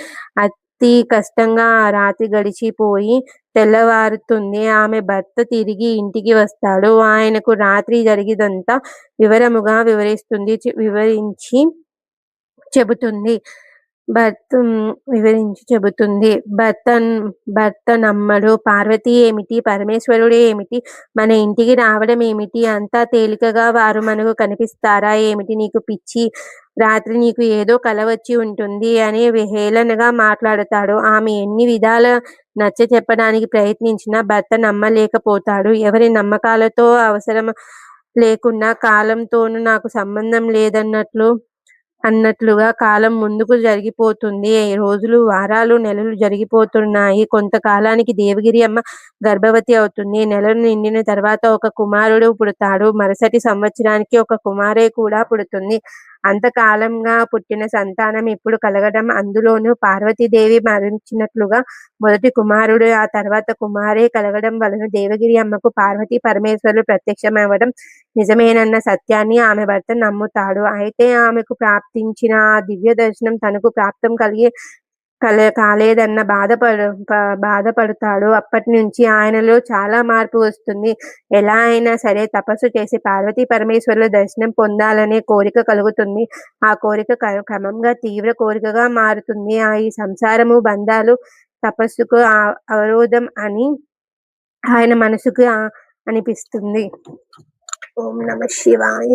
అతి కష్టంగా ఆ రాత్రి గడిచిపోయి తెల్లవారుతుంది. ఆమె భర్త తిరిగి ఇంటికి వస్తాడు. ఆయనకు రాత్రి జరిగినంతా వివరముగా వివరించి చెబుతుంది. భర్త నమ్మడు. పార్వతి ఏమిటి, పరమేశ్వరుడే ఏమిటి, మన ఇంటికి రావడం ఏమిటి, అంతా తేలికగా వారు మనకు కనిపిస్తారా ఏమిటి, నీకు పిచ్చి, రాత్రి నీకు ఏదో కల వచ్చి ఉంటుంది అని హేళనగా మాట్లాడతాడు. ఆమె ఎన్ని విధాల నచ్చ చెప్పడానికి ప్రయత్నించినా భర్త నమ్మలేకపోతాడు. ఎవరి నమ్మకాలతో అవసరం లేకున్నా కాలంతోనూ నాకు సంబంధం అన్నట్లుగా కాలం ముందుకు జరిగిపోతుంది. రోజులు, వారాలు, నెలలు జరిగిపోతున్నాయి. కొంతకాలానికి దేవగిరి అమ్మ గర్భవతి అవుతుంది. నెలలు నిండిన తర్వాత ఒక కుమారుడు పుడతాడు. మరుసటి సంవత్సరానికి ఒక కుమారే కూడా పుడుతుంది. అంతకాలంగా పుట్టిన సంతానం ఇప్పుడు కలగడం, అందులోనూ పార్వతీదేవి మరణించినట్లుగా మొదటి కుమారుడు, ఆ తర్వాత కుమారే కలగడం వలన దేవగిరి అమ్మకు పార్వతీ పరమేశ్వరులు ప్రత్యక్షమవ్వడం నిజమేనన్న సత్యాన్ని ఆమె భర్త నమ్ముతాడు. అయితే ఆమెకు ప్రాప్తించిన ఆ దివ్య దర్శనం తనకు ప్రాప్తం కాలేదన్న బాధపడతాడు. అప్పటి నుంచి ఆయనలో చాలా మార్పు వస్తుంది. ఎలా అయినా సరే తపస్సు చేసి పార్వతీ పరమేశ్వరుల దర్శనం పొందాలనే కోరిక కలుగుతుంది. ఆ కోరిక క్రమంగా తీవ్ర కోరికగా మారుతుంది. ఈ సంసారము, బంధాలు తపస్సుకు అవరోధం అని ఆయన మనసుకు అనిపిస్తుంది. ఓం నమ శివాయ.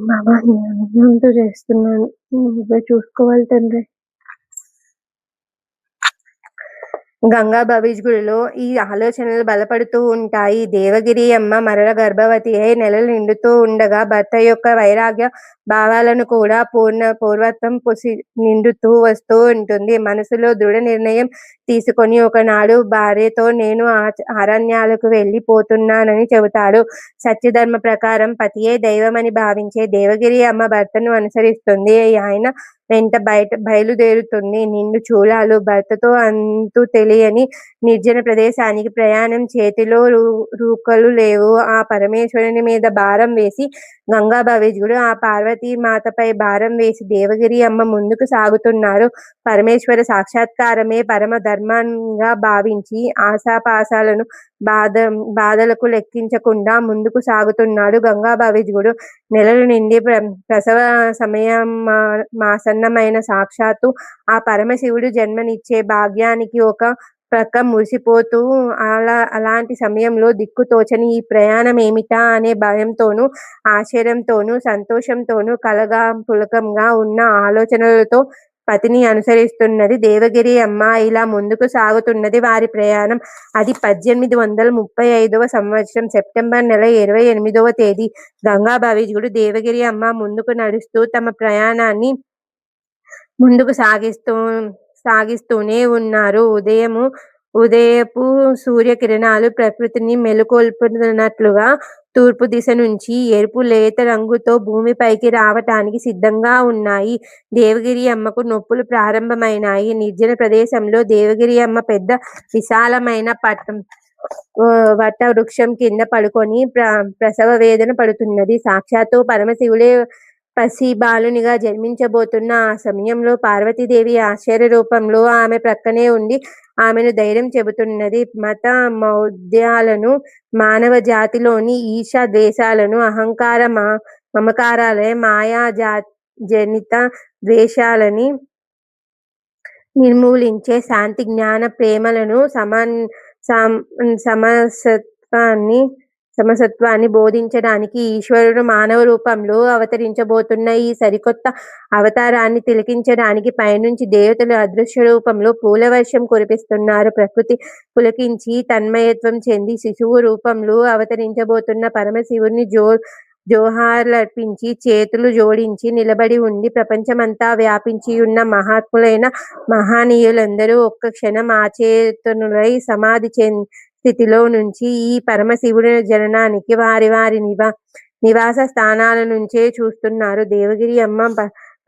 బాబా, నేను చేస్తున్నాను, నువ్వే చూసుకోవాలి తండ్రి. గంగా భవిష్గుడిలో ఈ ఆలోచనలు బలపడుతూ ఉంటాయి. దేవగిరి అమ్మ మరల గర్భవతి అయి నెలలు నిండుతూ ఉండగా భర్త యొక్క వైరాగ్య భావాలను కూడా పూర్వత్వం నిండుతూ వస్తూ ఉంటుంది. మనసులో దృఢ నిర్ణయం తీసుకొని ఒకనాడు భార్యతో నేను అరణ్యాలకు వెళ్ళిపోతున్నానని చెబుతాడు. సత్యధర్మ ప్రకారం పతియే దైవమని భావించే దేవగిరి అమ్మ భర్తను అనుసరిస్తుంది. ఆయన వెంట బయలుదేరుతుంది. నిండు చూలాలు, భర్తతో అంతు తెలియని నిర్జన ప్రదేశానికి ప్రయాణం. చేతిలో రూకలు లేవు. ఆ పరమేశ్వరుని మీద భారం వేసి గంగా భవిష్గుడు ఆ పార్వతీ మాతపై భారం వేసి దేవగిరి అమ్మ ముందుకు సాగుతున్నారు. పరమేశ్వర సాక్షాత్కారమే పరమ ధర్మంగా భావించి ఆశాపాశాలను బాధలకు లెక్కించకుండా ముందుకు సాగుతున్నాడు గంగా భవిష్గుడు. నెలలు నిండి ప్రసవ సమయం మాసన్నమైన సాక్షాత్తు ఆ పరమశివుడు జన్మనిచ్చే భాగ్యానికి ఒక ప్రక్క మురిసిపోతూ అలాంటి సమయంలో దిక్కుతోచని ఈ ప్రయాణం ఏమిటా అనే భయంతోనూ, ఆశ్చర్యంతోనూ, సంతోషంతోనూ పులకంగా ఉన్న ఆలోచనలతో పతిని అనుసరిస్తున్నది దేవగిరి అమ్మ. ఇలా ముందుకు సాగుతున్నది వారి ప్రయాణం. అది 1835వ సంవత్సరం సెప్టెంబర్ నెల 28వ తేదీ. గంగా భవిష్గుడు దేవగిరి అమ్మ ముందుకు నడుస్తూ తమ ప్రయాణాన్ని ముందుకు సాగిస్తూనే ఉన్నారు. ఉదయపు సూర్యకిరణాలు ప్రకృతిని మెలుకొల్పుతున్నట్లుగా తూర్పు దిశ నుంచి ఎరుపు లేత రంగుతో భూమిపైకి రావటానికి సిద్ధంగా ఉన్నాయి. దేవగిరి అమ్మకు నొప్పులు ప్రారంభమైనాయి. నిర్జన ప్రదేశంలో దేవగిరి అమ్మ పెద్ద విశాలమైన వట వృక్షం కింద పడుకొని ప్రసవ వేదన పడుతున్నది. సాక్షాత్తు పరమశివుడే పసి బాలునిగా జన్మించబోతున్న ఆ సమయంలో పార్వతీదేవి ఆశ్చర్య రూపంలో ఆమె ప్రక్కనే ఉండి ఆమెను ధైర్యం చెబుతున్నది. మత మౌఢ్యాలను, మానవ జాతిలోని ఈర్ష్య ద్వేషాలను, అహంకార మమకారాలే మాయా జనిత ద్వేషాలని నిర్మూలించే శాంతి, జ్ఞాన, ప్రేమలను, సమసత్వాన్ని సమసత్వాన్ని బోధించడానికి ఈశ్వరుడు మానవ రూపంలో అవతరించబోతున్న ఈ సరికొత్త అవతారాన్ని తిలకించడానికి పైనుంచి దేవతలు అదృశ్య రూపంలో పూలవర్షం కురిపిస్తున్నారు. ప్రకృతి పులకించి తన్మయత్వం చెంది శిశువు రూపంలో అవతరించబోతున్న పరమశివుని జోహార్లర్పించి చేతులు జోడించి నిలబడి ఉండి ప్రపంచమంతా వ్యాపించియున్న మహాత్ములైన మహనీయులందరూ ఒక్క క్షణం అచేతనులై సమాధి స్థితిలో నుంచి ఈ పరమశివుడి జననానికి వారి వారి నివాస స్థానాల నుంచే చూస్తున్నారు. దేవగిరి అమ్మ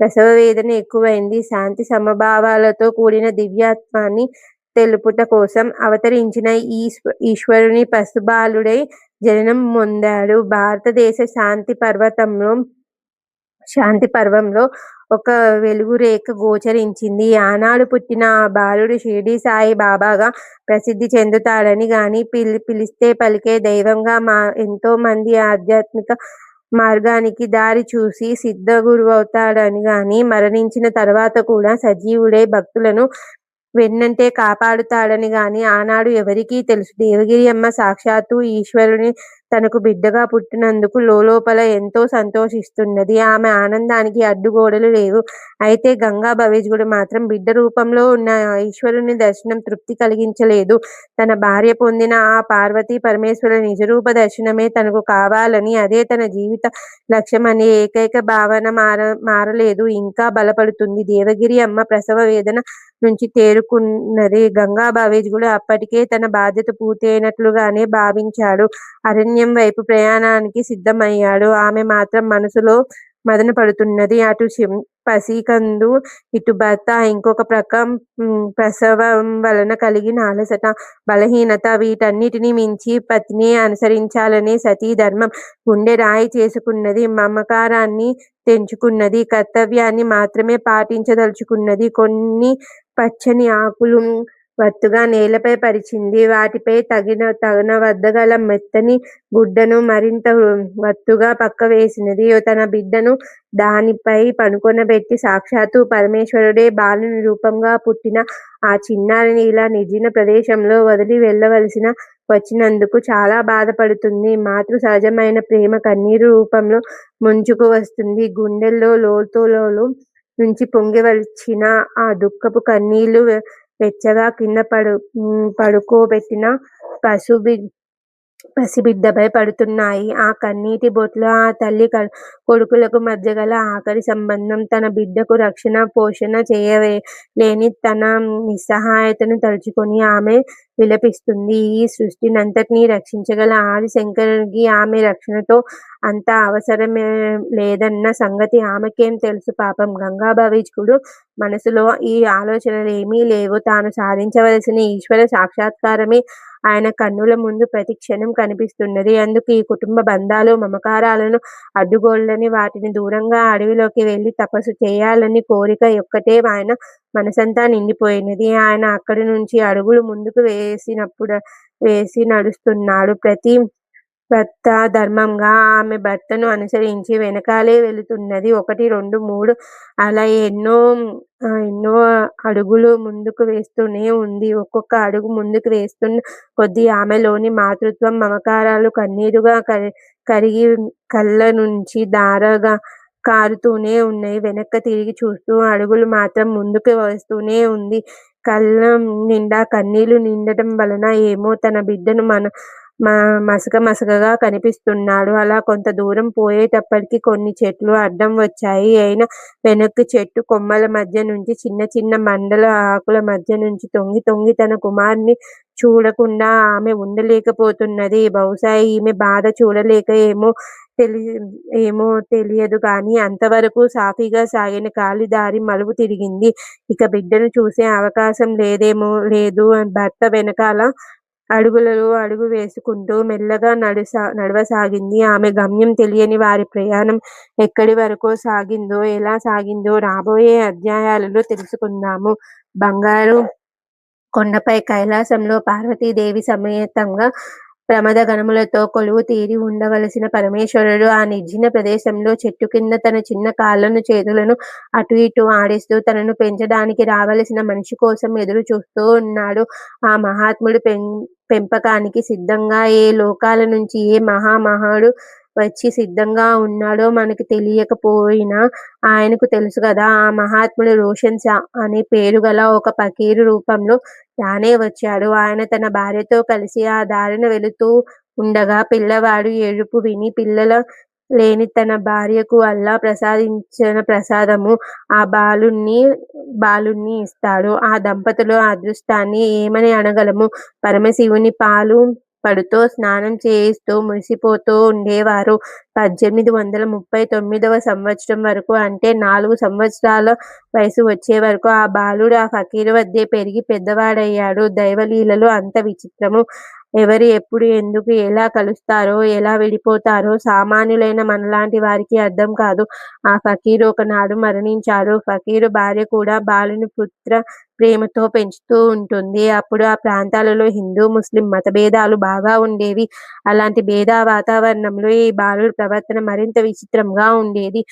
ప్రసవ వేదన ఎక్కువైంది. శాంతి సమభావాలతో కూడిన దివ్యత్వాన్ని తెలుపుట కోసం అవతరించిన ఈశ్వరుని పసుబాలుడై జననం పొందాడు. భారతదేశ శాంతి పర్వంలో ఒక వెలుగురేఖ గోచరించింది. ఆనాడు పుట్టిన ఆ బాలుడు షిరిడీ సాయి బాబాగా ప్రసిద్ధి చెందుతాడని గాని, పిలిస్తే పలికే దైవంగా ఎంతో మంది ఆధ్యాత్మిక మార్గానికి దారి చూసి సిద్ధగురువవుతాడని గాని, మరణించిన తర్వాత కూడా సజీవుడై భక్తులను వెన్నంటే కాపాడుతాడని గాని ఆనాడు ఎవరికీ తెలుసు. దేవగిరి అమ్మ సాక్షాత్తు ఈశ్వరుని తనకు బిడ్డగా పుట్టినందుకు లోలోపల ఎంతో సంతోషిస్తున్నది. ఆమె ఆనందానికి అడ్డుగోడలు లేవు. అయితే గంగా భవేష్గుడు మాత్రం బిడ్డ రూపంలో ఉన్న ఈశ్వరుని దర్శనం తృప్తి కలిగించలేదు. తన భార్య పొందిన ఆ పార్వతీ పరమేశ్వరుల నిజరూప దర్శనమే తనకు కావాలని, అదే తన జీవిత లక్ష్యం అనే ఏకైక భావన మారలేదు, ఇంకా బలపడుతుంది. దేవగిరి అమ్మ ప్రసవ వేదన నుంచి తేరుకున్నది. గంగా భవేష్గుడు అప్పటికే తన బాధ్యత పూర్తయినట్లుగానే భావించాడు. అరణ్యం వైపు ప్రయాణానికి సిద్ధమయ్యాడు. ఆమె మాత్రం మనసులో మదన పడుతున్నది. అటు పసికందు, ఇటు భర్త, ఇంకొక ప్రక్క ప్రసవం వలన కలిగిన అలసట, బలహీనత, వీటన్నిటినీ మించి పతినే అనుసరించాలనే సతీ ధర్మం గుండె రాయి చేసుకున్నది. మమకారాన్ని తెంచుకున్నది. కర్తవ్యాన్ని మాత్రమే పాటించదలుచుకున్నది. కొన్ని పచ్చని ఆకులు వత్తుగా నేలపై పరిచింది. వాటిపై తగనవద్దగల మెత్తని గుడ్డను మరింత వత్తుగా పక్క వేసినది. తన బిడ్డను దానిపై పడుకొనబెట్టి సాక్షాత్తు పరమేశ్వరుడే బాలుని రూపంగా పుట్టిన ఆ చిన్నారిని ఇలా నిర్జన ప్రదేశంలో వదిలి వెళ్ళవలసిన వచ్చినందుకు చాలా బాధపడుతుంది. మాతృ సహజమైన ప్రేమ కన్నీరు రూపంలో ముంచుకు వస్తుంది. గుండెల్లో లోతులలో నుంచి పొంగి వచ్చిన ఆ దుఃఖపు కన్నీళ్లు వెచ్చగా కింద పడుకోబెట్టిన పసిబిడ్డపై పడుతున్నాయి. ఆ కన్నీటి బొట్లు ఆ తల్లి కొడుకులకు మధ్య గల ఆఖరి సంబంధం. తన బిడ్డకు రక్షణ పోషణ చేయలేని తన నిస్సహాయతను తలుచుకొని ఆమె విలపిస్తుంది. ఈ సృష్టినంతటినీ రక్షించగల ఆది శంకరునికి ఆమె రక్షణతో అంత అవసరమే లేదన్న సంగతి ఆమెకేం తెలుసు పాపం. గంగా భవేష్గుడు మనసులో ఈ ఆలోచనలేమీ లేవు. తాను సాధించవలసిన ఈశ్వర సాక్షాత్కారమే ఆయన కన్నుల ముందు ప్రతి క్షణం కనిపిస్తున్నది. అందుకు ఈ కుటుంబ బంధాలు, మమకారాలను అడ్డుగోలని, వాటిని దూరంగా అడవిలోకి వెళ్లి తపస్సు చేయాలని కోరిక ఒక్కటే ఆయన మనసంతా నిండిపోయినది. ఆయన అక్కడి నుంచి అడుగులు ముందుకు వేసి నడుస్తున్నాడు. ప్రతి భర్త ధర్మంగా ఆమె భర్తను అనుసరించి వెనకాలే వెళుతున్నది. 1, 2, 3 అలా ఎన్నో అడుగులు ముందుకు వేస్తూనే ఉంది. ఒక్కొక్క అడుగు ముందుకు వేస్తున్న కొద్దీ ఆమెలోని మాతృత్వం, మమకారాలు కన్నీరుగా కరిగి కళ్ళ నుంచి ధారగా కారుతూనే ఉన్నాయి. వెనక్కి తిరిగి చూస్తూ అడుగులు మాత్రం ముందుకు వేస్తూనే ఉంది. కళ్ళ నిండా కన్నీళ్లు నిండటం వలన ఏమో తన బిడ్డను మసకగా కనిపిస్తున్నాడు. అలా కొంత దూరం పోయేటప్పటికి కొన్ని చెట్లు అడ్డం వచ్చాయి. అయినా వెనక్కి చెట్టు కొమ్మల మధ్య నుంచి, చిన్న చిన్న మండల ఆకుల మధ్య నుంచి తొంగి తన కుమారుని చూడకుండా ఆమె ఉండలేకపోతున్నది. బహుశా ఈమె బాధ చూడలేక ఏమో తెలియదు కానీ అంతవరకు సాఫీగా సాగిన కాలి దారి మలుపు తిరిగింది. ఇక బిడ్డను చూసే అవకాశం లేదు. భర్త వెనకాల అడుగులలో అడుగు వేసుకుంటూ మెల్లగా నడవసాగింది. ఆమె గమ్యం తెలియని వారి ప్రయాణం ఎక్కడి వరకో సాగిందో, ఎలా సాగిందో రాబోయే అధ్యాయాలలో తెలుసుకుందాము. బంగారు కొండపై కైలాసంలో పార్వతీదేవి సమేతంగా ప్రమదగణములతో కొలువు తీరి ఉండవలసిన పరమేశ్వరుడు ఆ నిర్జన ప్రదేశంలో చెట్టు కింద తన చిన్న కాళ్ళను చేతులను అటు ఇటు ఆడిస్తూ తనను పెంచడానికి రావలసిన మనిషి కోసం ఎదురు చూస్తూ ఉన్నాడు. ఆ మహాత్ముడు పెంపకానికి సిద్ధంగా ఏ లోకాల నుంచి ఏ మహామహుడు వచ్చి సిద్ధంగా ఉన్నాడో మనకి తెలియకపోయినా ఆయనకు తెలుసు కదా. ఆ మహాత్ముడు రోషన్ షా అనే పేరు గల ఒక ఫకీరు రూపంలో తానే వచ్చాడు. ఆయన తన భార్యతో కలిసి ఆ దారిన వెళుతూ ఉండగా పిల్లవాడు ఏడుపు విని పిల్లల లేని తన భార్యకు అల్లా ప్రసాదించిన ప్రసాదము ఆ బాలుణ్ణి ఇస్తాడు. ఆ దంపతుల అదృష్టాన్ని ఏమని అనగలము. పరమశివుని పాలు పడుతో స్నానం చేయిస్తూ మురిసిపోతూ ఉండేవారు. 1839వ సంవత్సరం వరకు, అంటే 4 సంవత్సరాల వయసు వచ్చే వరకు ఆ బాలుడు ఆ ఫకీరు వద్దే పెరిగి పెద్దవాడయ్యాడు. దైవలీలలు అంత విచిత్రము. ఎవరు ఎప్పుడు ఎందుకు ఎలా కలుస్తారో ఎలా విడిపోతారో సామాన్యులైన మనలాంటి వారికి అర్థం కాదు. ఆ ఫకీరు ఒకనాడు మరణించాడు. ఫకీరు భార్య కూడా బాలుని పుత్ర ప్రేమతో పెంచుతూ ఉంటుంది. అప్పుడు ఆ ప్రాంతాలలో హిందూ ముస్లిం మతభేదాలు బాగా ఉండేవి. అలాంటి భేద వాతావరణంలో ఈ బాలుడి ప్రవర్తన మరింత విచిత్రంగా ఉండేది.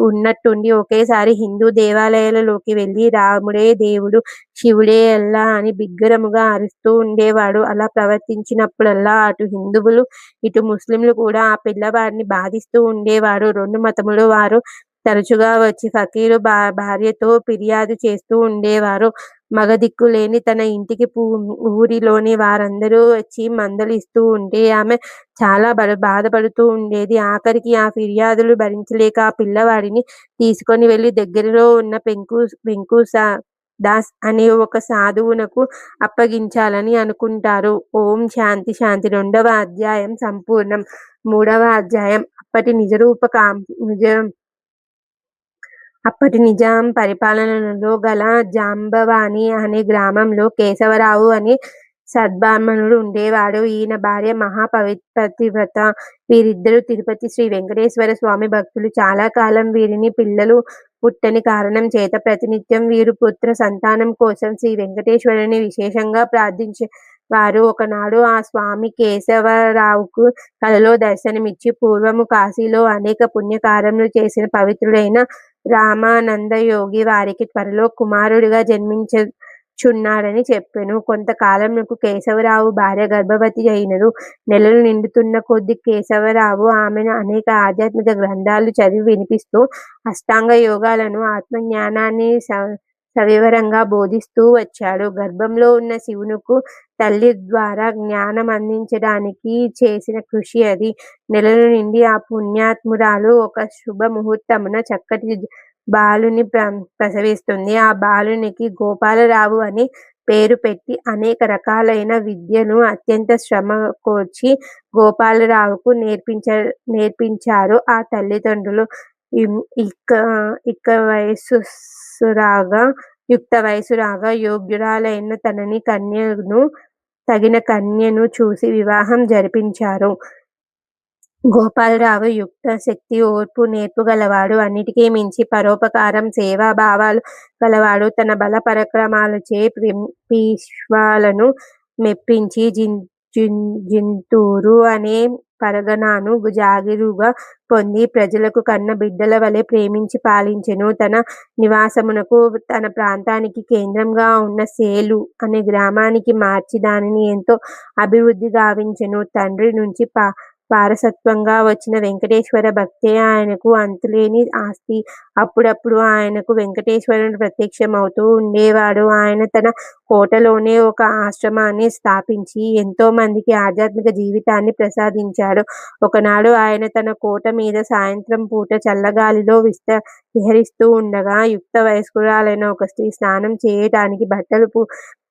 ఉన్నట్టుండి ఒకేసారి హిందూ దేవాలయాలలోకి వెళ్ళి రాముడే దేవుడు, శివుడే అల్లా అని బిగ్గరముగా అరుస్తూ ఉండేవాడు. అలా ప్రవర్తించినప్పుడల్లా అటు హిందువులు ఇటు ముస్లింలు కూడా ఆ పిల్లవాడిని బాధిస్తూ ఉండేవారు. 2 మతముల వారు తరచుగా వచ్చి ఫకీరు భార్యతో ఫిర్యాదు చేస్తూ ఉండేవారు. మగదిక్కు లేని తన ఇంటికి ఊరిలోని వారందరూ వచ్చి మందలిస్తూ ఉంటే ఆమె చాలా బాధపడుతూ ఉండేది. ఆఖరికి ఆ ఫిర్యాదులు భరించలేక ఆ పిల్లవాడిని తీసుకొని వెళ్ళి దగ్గరలో ఉన్న వెంకుస దాస్ అనే ఒక సాధువునకు అప్పగించాలని అనుకుంటారు. ఓం శాంతి శాంతి. 2వ అధ్యాయం సంపూర్ణం. 3వ అధ్యాయం. అప్పటి నిజాం పరిపాలనలో గల జాంబవాని అనే గ్రామంలో కేశవరావు అనే సద్బ్రాహ్మణుడు ఉండేవాడు. ఈయన భార్య మహాపతివ్రత. వీరిద్దరూ తిరుపతి శ్రీ వెంకటేశ్వర స్వామి భక్తులు. చాలా కాలం వీరిని పిల్లలు పుట్టని కారణం చేత ప్రతినిత్యం వీరు పుత్ర సంతానం కోసం శ్రీ వెంకటేశ్వరుని విశేషంగా ప్రార్థించేవారు. ఒకనాడు ఆ స్వామి కేశవరావుకు కలలో దర్శనమిచ్చి పూర్వము కాశీలో అనేక పుణ్యకార్యములు చేసిన పవిత్రుడైన రామానందయోగి వారికి త్వరలో కుమారుడిగా జన్మించుచున్నాడని చెప్పెను. కొంతకాలమునకు కేశవరావు భార్య గర్భవతి అయినను. నెలలు నిండుతున్న కొద్దీ కేశవరావు ఆమెను అనేక ఆధ్యాత్మిక గ్రంథాలు చదివి వినిపిస్తూ అష్టాంగ యోగాలను, ఆత్మజ్ఞానాన్ని సవివరంగా బోధిస్తూ వచ్చాడు. గర్భంలో ఉన్న శివునకు తల్లి ద్వారా జ్ఞానం అందించడానికి చేసిన కృషి అది. నెలలు నిండి ఆ పుణ్యాత్మురాలు ఒక శుభ ముహూర్తమున చక్కటి బాలుని ప్రసవిస్తుంది. ఆ బాలునికి గోపాలరావు అని పేరు పెట్టి అనేక రకాలైన విద్యను అత్యంత శ్రమ కోర్చి గోపాలరావుకు నేర్పించారు ఆ తల్లిదండ్రులు. యుక్త వయసు రాగా యోగ్యురాలైన తగిన కన్యను చూసి వివాహం జరిపించారు. గోపాలరావు యుక్త శక్తి, ఓర్పు, నేర్పు గలవాడు. అన్నిటికీ మించి పరోపకారం, సేవా భావాలు గలవాడు. తన బల పరాక్రమాలచే పీష్వాలను మెప్పించి జింతూరు అనే పరగణాను జాగీరుగా పొంది ప్రజలకు కన్న బిడ్డల వలె ప్రేమించి పాలించెను. తన నివాసమునకు తన ప్రాంతానికి కేంద్రంగా ఉన్న సేలు అనే గ్రామానికి మార్చి దానిని ఎంతో అభివృద్ధి గావించెను. తండ్రి నుంచి వారసత్వంగా వచ్చిన వెంకటేశ్వర భక్తే ఆయనకు అంతులేని ఆస్తి. అప్పుడప్పుడు ఆయనకు వెంకటేశ్వరుడు ప్రత్యక్షమవుతూ ఉండేవాడు. ఆయన తన కోటలోనే ఒక ఆశ్రమాన్ని స్థాపించి ఎంతో మందికి ఆధ్యాత్మిక జీవితాన్ని ప్రసాదించాడు. ఒకనాడు ఆయన తన కోట మీద సాయంత్రం పూట చల్లగాలిలో విహరిస్తూ ఉండగా యుక్త వయస్కురాలైన ఒక స్త్రీ స్నానం చేయటానికి బట్టలు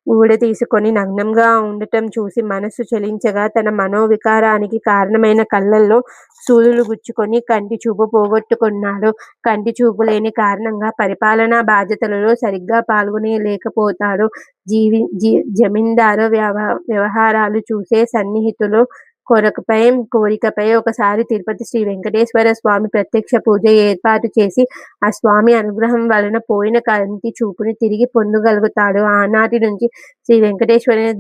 ఊడతీసుకొని నగ్నంగా ఉండటం చూసి మనస్సు చలించగా తన మనోవికారానికి కారణమైన కళ్ళల్లో సూదులు గుచ్చుకొని కంటి చూపు పోగొట్టుకున్నాడు. కంటి చూపు లేని కారణంగా పరిపాలనా బాధ్యతలలో సరిగ్గా పాల్గొనలేకపోతాడు. జమీందారు వ్యవహారాలు చూసే సన్నిహితులు కోరికపై ఒకసారి తిరుపతి శ్రీ వెంకటేశ్వర స్వామి ప్రత్యక్ష పూజ ఏర్పాటు చేసి ఆ స్వామి అనుగ్రహం వలన పోయిన కంటి చూపుని తిరిగి పొందగలుగుతాడు. ఆనాటి నుంచి శ్రీ వెంకటేశ్వరుని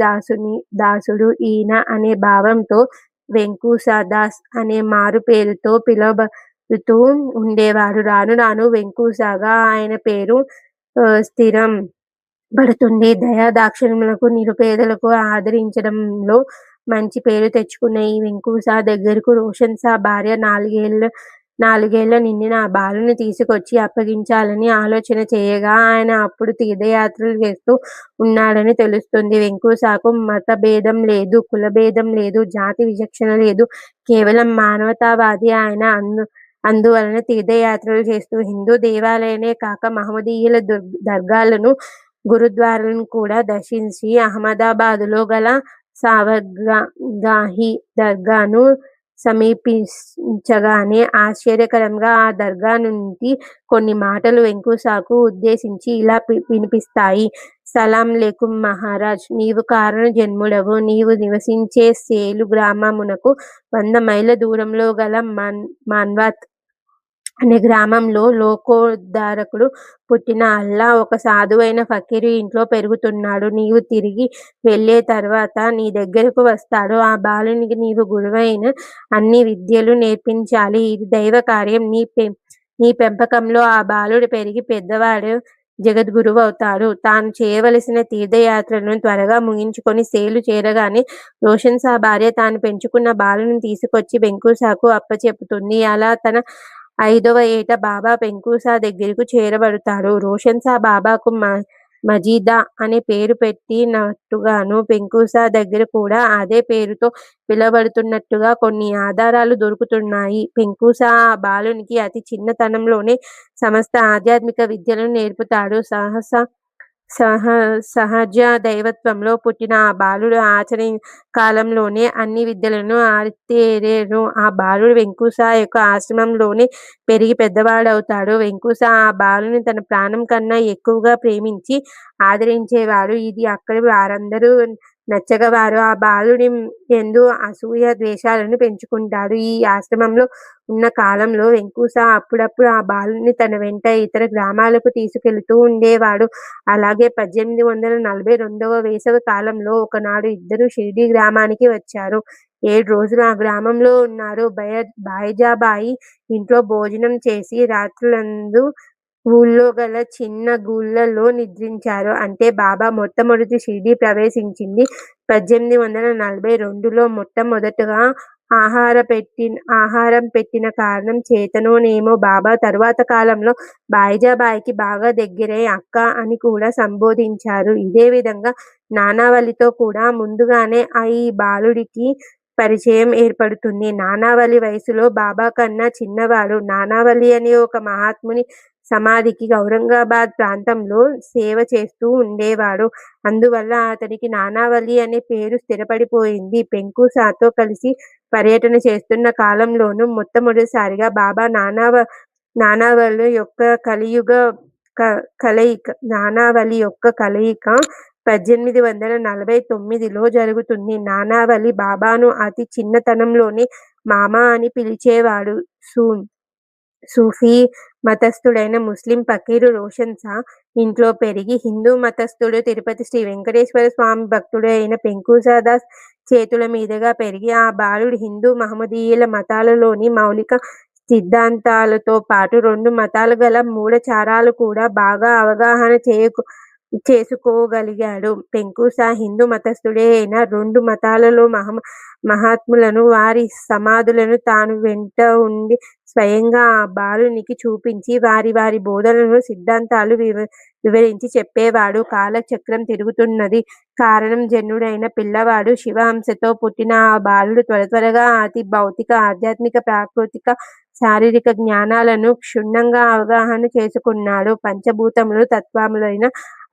దాసుడు ఈయన అనే భావంతో వెంకూసదాస్ అనే మారు పేరుతో పిలువబడుతూ ఉండేవాడు. రాను రాను వెంకూసగా ఆయన పేరు స్థిరం పడుతుంది. దయాదాక్షిణ్యములకు, నిరుపేదలకు ఆదరించడంలో మంచి పేరు తెచ్చుకున్న ఈ వెంకూస దగ్గరకు రోషన్ షా భార్య నాలుగేళ్ల నిండిన ఆ బాలుని తీసుకొచ్చి అప్పగించాలని ఆలోచన చేయగా ఆయన అప్పుడు తీర్థయాత్రలు చేస్తూ ఉన్నాడని తెలుస్తుంది. వెంకూసకు మతభేదం లేదు, కులభేదం లేదు, జాతి విచక్షణ లేదు. కేవలం మానవతావాది ఆయన. అందువలన తీర్థయాత్రలు చేస్తూ హిందూ దేవాలయాలనే కాక మహమ్మదీయుల దర్గాలను, గురుద్వారాలను కూడా దర్శించి అహ్మదాబాదులో గల సావర్గాహి దర్గాను సమీపించగానే ఆశ్చర్యకరంగా ఆ దర్గా నుండి కొన్ని మాటలు వెంకూసకు ఉద్దేశించి ఇలా వినిపిస్తాయి. సలాం లేకుం మహారాజ్. నీవు కారణ జన్ముడవు. నీవు నివసించే సేలు గ్రామమునకు 100 మైళ్ళ దూరంలో గల మాన్వాత్ అనే గ్రామంలో లోకోద్ధారకుడు పుట్టిన అల్లా ఒక సాధువైన ఫకీరు ఇంట్లో పెరుగుతున్నాడు. నీవు తిరిగి వెళ్ళే తర్వాత నీ దగ్గరకు వస్తాడు. ఆ బాలునికి నీవు గురువైన అన్ని విద్యలు నేర్పించాలి. ఇది దైవ కార్యం. నీ పెంపకంలో ఆ బాలుడు పెరిగి పెద్దవాడు జగద్గురువు అవుతాడు. తాను చేయవలసిన తీర్థయాత్రలను త్వరగా ముగించుకొని సేలు చేరగానే రోషన్ షా భార్య తాను పెంచుకున్న బాలుని తీసుకొచ్చి వెంకూసకు అప్పచెపుతుంది. అలా తన 5వ ఏట బాబా వెంకూస దగ్గరకు చేరబడతాడు. రోషన్ షా బాబాకు మజీదా అనే పేరు పెట్టినట్టుగాను, వెంకూస దగ్గర కూడా అదే పేరుతో పిలువబడుతున్నట్టుగా కొన్ని ఆధారాలు దొరుకుతున్నాయి. వెంకూస ఆ బాలునికి అతి చిన్నతనంలోనే సమస్త ఆధ్యాత్మిక విద్యలను నేర్పుతాడు. సహజ దైవత్వంలో పుట్టిన ఆ బాలుడు ఆచరణ కాలంలోనే అన్ని విద్యలను ఆరితేరేను. ఆ బాలుడు వెంకూస యొక్క ఆశ్రమంలోనే పెరిగి పెద్దవాడవుతాడు. వెంకూస ఆ బాలుని తన ప్రాణం కన్నా ఎక్కువగా ప్రేమించి ఆదరించేవాడు. ఇది అక్కడి వారందరూ నచ్చగా వారు ఆ బాలుడి యందు అసూయ ద్వేషాలను పెంచుకుంటారు. ఈ ఆశ్రమంలో ఉన్న కాలంలో వెంకూస అప్పుడప్పుడు ఆ బాలుని తన వెంట ఇతర గ్రామాలకు తీసుకెళుతూ ఉండేవాడు. అలాగే 1842వ వేసవి కాలంలో ఒకనాడు ఇద్దరు షిర్డీ గ్రామానికి వచ్చారు. 7 రోజులు ఆ గ్రామంలో ఉన్నారు. బాయిజాబాయి ఇంట్లో భోజనం చేసి రాత్రులందు ఊళ్ళో గల చిన్న గుళ్ళలో నిద్రించారు. అంటే బాబా మొట్టమొదటి షిర్డీ ప్రవేశించింది 1842లో. మొట్టమొదటగా ఆహారం పెట్టిన కారణం చేతనోనేమో బాబా తరువాత కాలంలో బాయిజాబాయికి బాగా దగ్గరై అక్క అని కూడా సంబోధించారు. ఇదే విధంగా నానావళితో కూడా ముందుగానే ఈ బాలుడికి పరిచయం ఏర్పడుతుంది. నానావళి వయసులో బాబా కన్నా చిన్నవాడు. నానావళి అనే ఒక మహాత్ముని సమాధికి ఔరంగాబాద్ ప్రాంతంలో సేవ చేస్తూ ఉండేవాడు. అందువల్ల అతనికి నానావళి అనే పేరు స్థిరపడిపోయింది. వెంకూసతో కలిసి పర్యటన చేస్తున్న కాలంలోనూ మొట్టమొదటిసారిగా బాబా నానావళి యొక్క కలయిక 1849లో జరుగుతుంది. నానావళి బాబాను అతి చిన్నతనంలోనే మామా అని పిలిచేవాడు. సూఫీ మతస్థుడైన ముస్లిం ఫకీరు రోషన్ షా ఇంట్లో పెరిగి హిందూ మతస్థుడు తిరుపతి శ్రీ వెంకటేశ్వర స్వామి భక్తుడు అయిన వెంకూసదాస్ చేతుల మీదుగా పెరిగి ఆ బాలుడు హిందూ మహమ్మదీయుల మతాలలోని మౌలిక సిద్ధాంతాలతో పాటు 2 మతాలు గల మూఢాచారాలు కూడా బాగా అవగాహన చేసుకోగలిగాడు. వెంకూస హిందూ మతస్థుడే అయిన 2 మతాలలో మహాత్ములను, వారి సమాధులను తాను వెంట ఉండి స్వయంగా ఆ బాలునికి చూపించి వారి బోధనలను, సిద్ధాంతాలు వివరించి చెప్పేవాడు. కాలచక్రం తిరుగుతున్నది. కారణం జన్యుడైన పిల్లవాడు శివహంసతో పుట్టిన ఆ బాలుడు త్వరగా అతి భౌతిక, ఆధ్యాత్మిక, ప్రాకృతిక, శారీరక జ్ఞానాలను క్షుణ్ణంగా అవగాహన చేసుకున్నాడు. పంచభూతములు, తత్వములైన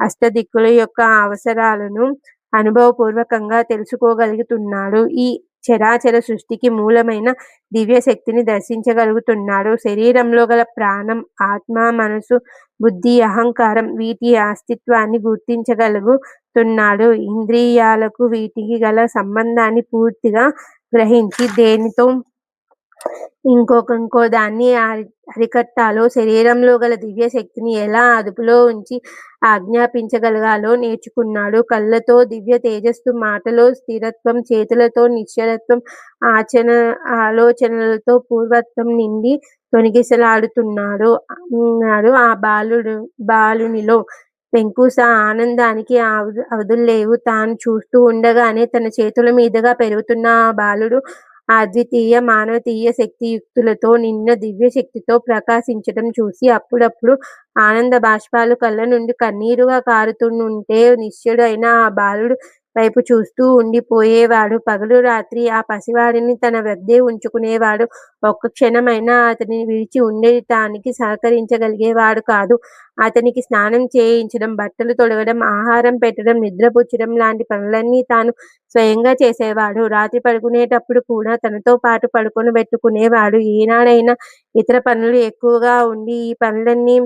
అష్టదిక్కుల యొక్క అవసరాలను అనుభవపూర్వకంగా తెలుసుకోగలుగుతున్నాడు. ఈ చరాచర సృష్టికి మూలమైన దివ్యశక్తిని దర్శించగలుగుతున్నాడు. శరీరంలో గల ప్రాణం, ఆత్మ, మనసు, బుద్ధి, అహంకారం వీటి అస్తిత్వాన్ని గుర్తించగలుగుతున్నాడు. ఇంద్రియాలకు వీటికి గల సంబంధాన్ని పూర్తిగా గ్రహించి దేనితో ఇంకో దాన్ని అరికట్టాలో, శరీరంలో గల దివ్యశక్తిని ఎలా అదుపులో ఉంచి ఆజ్ఞాపించగలగాలో నేర్చుకున్నాడు. కళ్ళతో దివ్య తేజస్సు, మాటలో స్థిరత్వం, చేతులతో నిశ్చలత్వం, ఆలోచనలతో పూర్వత్వం నిండి తొణికిసలాడుతున్నాడు ఆ బాలునిలో. వెంకూస ఆనందానికి అవధుల్లేవు. తాను చూస్తూ ఉండగానే తన చేతుల మీదుగా పెరుగుతున్న ఆ బాలుడు అద్వితీయ మానవీయ శక్తియుక్తులతో నిన్న దివ్యశక్తితో ప్రకాశించటం చూసి అప్పుడప్పుడు ఆనంద బాష్పాలు కళ్ళ నుండి కన్నీరుగా కారుతుంటే నిశ్చయుడైన ఆ బాలుడు వైపు చూస్తూ ఉండిపోయేవాడు. పగలు రాత్రి ఆ పసివాడిని తన వద్దే ఉంచుకునేవాడు. ఒక్క క్షణమైనా అతనిని విడిచి ఉండటానికి సహకరించగలిగేవాడు కాదు. అతనికి స్నానం చేయించడం, బట్టలు తొడగడం, ఆహారం పెట్టడం, నిద్రపుచ్చడం లాంటి పనులన్నీ తాను స్వయంగా చేసేవాడు. రాత్రి పడుకునేటప్పుడు కూడా తనతో పాటు పడుకొనబెట్టుకునేవాడు. ఏనాడైనా ఇతర పనులు ఎక్కువగా ఉండి ఈ పనులన్నీ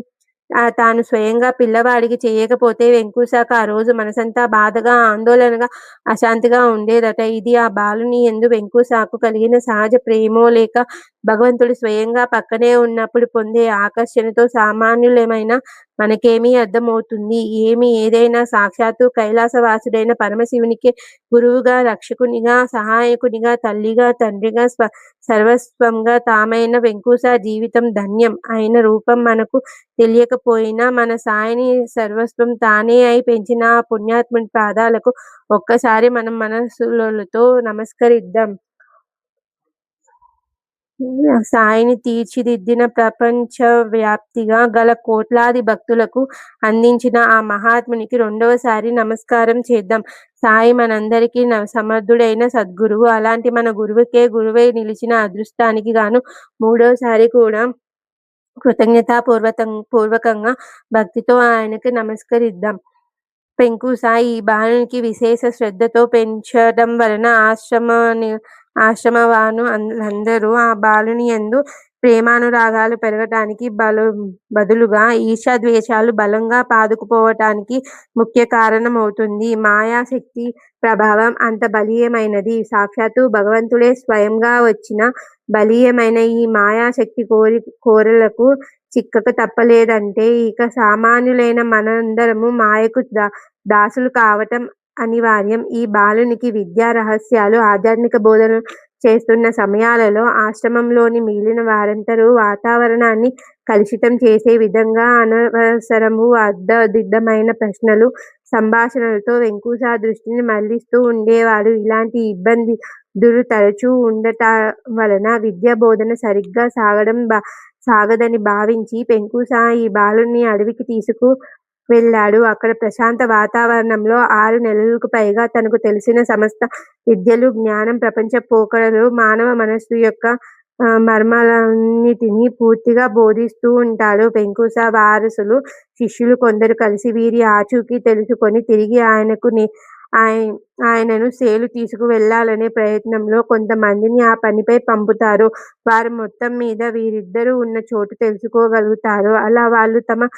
తాను స్వయంగా పిల్లవాడికి చేయకపోతే వెంకూసకు ఆ రోజు మనసంతా బాధగా, ఆందోళనగా, అశాంతిగా ఉండేదట. ఇది ఆ బాలుని యందు వెంకూసకు కలిగిన సహజ ప్రేమో లేక భగవంతుడు స్వయంగా పక్కనే ఉన్నప్పుడు పొందే ఆకర్షణతో సామాన్యులమైన మనకేమీ అర్థమవుతుంది? ఏదైనా సాక్షాత్తు కైలాసవాసుడైన పరమశివునికే గురువుగా, రక్షకునిగా, సహాయకునిగా, తల్లిగా, తండ్రిగా, సర్వస్వంగా తామైన వెంకూస జీవితం ధన్యం అయిన రూపం మనకు తెలియకపోయినా మన సాయిని సర్వస్వం తానే అయి పెంచిన ఆ పుణ్యాత్ముని పాదాలకు ఒక్కసారి మనం మనసులతో నమస్కరిద్దాం. సాయిని తీర్చిదిద్దిన ప్రపంచవ్యాప్తిగా గల కోట్లాది భక్తులకు అందించిన ఆ మహాత్మునికి రెండవసారి నమస్కారం చేద్దాం. సాయి మనందరికీ సమర్థుడైన సద్గురువు. అలాంటి మన గురువుకే గురువై నిలిచిన అదృష్టానికి గాను మూడోసారి కూడా పూర్వకంగా భక్తితో ఆయనకి నమస్కరిద్దాం. వెంకూస ఈ బాలునికి విశేష శ్రద్ధతో పెంచడం వలన ఆశ్రమవాసులందరూ ఆ బాలుని యందు ప్రేమానురాగాలు పెరగటానికి బదులుగా ఈర్ష్యాద్వేషాలు బలంగా పాతుకుపోవటానికి ముఖ్య కారణమవుతుంది. మాయాశక్తి ప్రభావం అంత బలీయమైనది. సాక్షాత్తు భగవంతుడే స్వయంగా వచ్చిన బలీయమైన ఈ మాయాశక్తి కోరలకు చిక్కక తప్పలేదంటే ఇక సామాన్యులైన మనందరము మాయకు దాసులు కావటం అనివార్యం. ఈ బాలునికి విద్యా రహస్యాలు, ఆధ్యాత్మిక బోధనలు చేస్తున్న సమయాలలో ఆశ్రమంలోని మిగిలిన వారందరూ వాతావరణాన్ని కలుషితం చేసే విధంగా అనవసరము అడ్డదిడ్డమైన ప్రశ్నలు, సంభాషణలతో వెంకూస దృష్టిని మళ్లిస్తూ ఉండేవాడు. ఇలాంటి ఇబ్బందులు తరచూ ఉండటం వలన విద్యా బోధన సరిగ్గా సాగదని భావించి వెంకూస ఈ బాలుని అడవికి తీసుకు వెళ్ళాడు. అక్కడ ప్రశాంత వాతావరణంలో 6 నెలలకు పైగా తనకు తెలిసిన సమస్త విద్యలు, జ్ఞానం, ప్రపంచ పోకడలు, మానవ మనస్సు యొక్క మర్మాలన్నిటినీ పూర్తిగా బోధిస్తూ ఉంటాడు. వెంకూస వారసులు, శిష్యులు కొందరు కలిసి వీరి ఆచూకీ తెలుసుకొని తిరిగి ఆయనను సేలు తీసుకు వెళ్ళాలనే ప్రయత్నంలో కొంతమందిని ఆ పనిపై పంపుతారు. వారు మొత్తం మీద వీరిద్దరూ ఉన్న చోటు తెలుసుకోగలుగుతారు. అలా వాళ్ళు తమ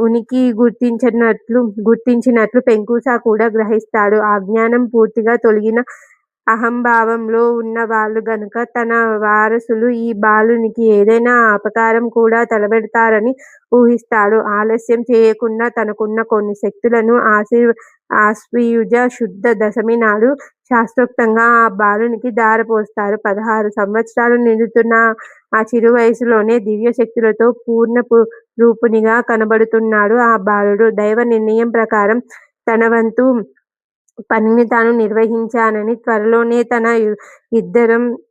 ఉనికి గుర్తించినట్లు వెంకూస కూడా గ్రహిస్తాడు. ఆ జ్ఞానం పూర్తిగా తొలగిన అహంభావంలో ఉన్న వాళ్ళు గనుక తన వారసులు ఈ బాలునికి ఏదైనా అపకారం కూడా తలపెడతారని ఊహిస్తాడు. ఆలస్యం చేయకుండా తనకున్న కొన్ని శక్తులను ఆశ్వయుజ శుద్ధ దశమి నాడు శాస్త్రోక్తంగా ఆ బాలునికి ధారపోస్తారు. 16 సంవత్సరాలు నిండుతున్న ఆ చిరు వయసులోనే దివ్య శక్తులతో పూర్ణ రూపునిగా కనబడుతున్నాడు ఆ బాలుడు. దైవ నిర్ణయం ప్రకారం తన వంతు పనిని తాను నిర్వహించానని, త్వరలోనే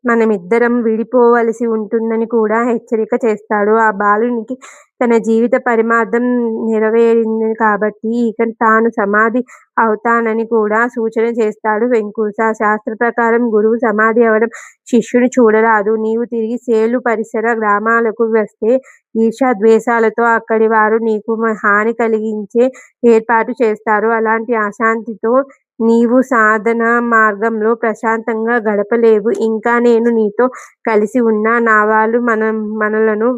మనమిద్దరం విడిపోవలసి ఉంటుందని కూడా హెచ్చరిక చేస్తాడు. ఆ బాలునికి తన జీవిత పరిమార్థం నెరవేరింది కాబట్టి ఇక తాను సమాధి అవుతానని కూడా సూచన చేస్తాడు వెంకూస. శాస్త్ర ప్రకారం గురువు సమాధి అవ్వడం శిష్యుడు చూడరాదు. నీవు తిరిగి సేలు పరిసర గ్రామాలకు వస్తే ఈర్ష్య ద్వేషాలతో అక్కడి వారు నీకు హాని కలిగించే ఏర్పాటు చేస్తారు. అలాంటి అశాంతితో నీవు సాధన మార్గంలో ప్రశాంతంగా గడపలేవు. ఇంకా నేను నీతో కలిసి ఉన్నా నా వాళ్ళు మనలను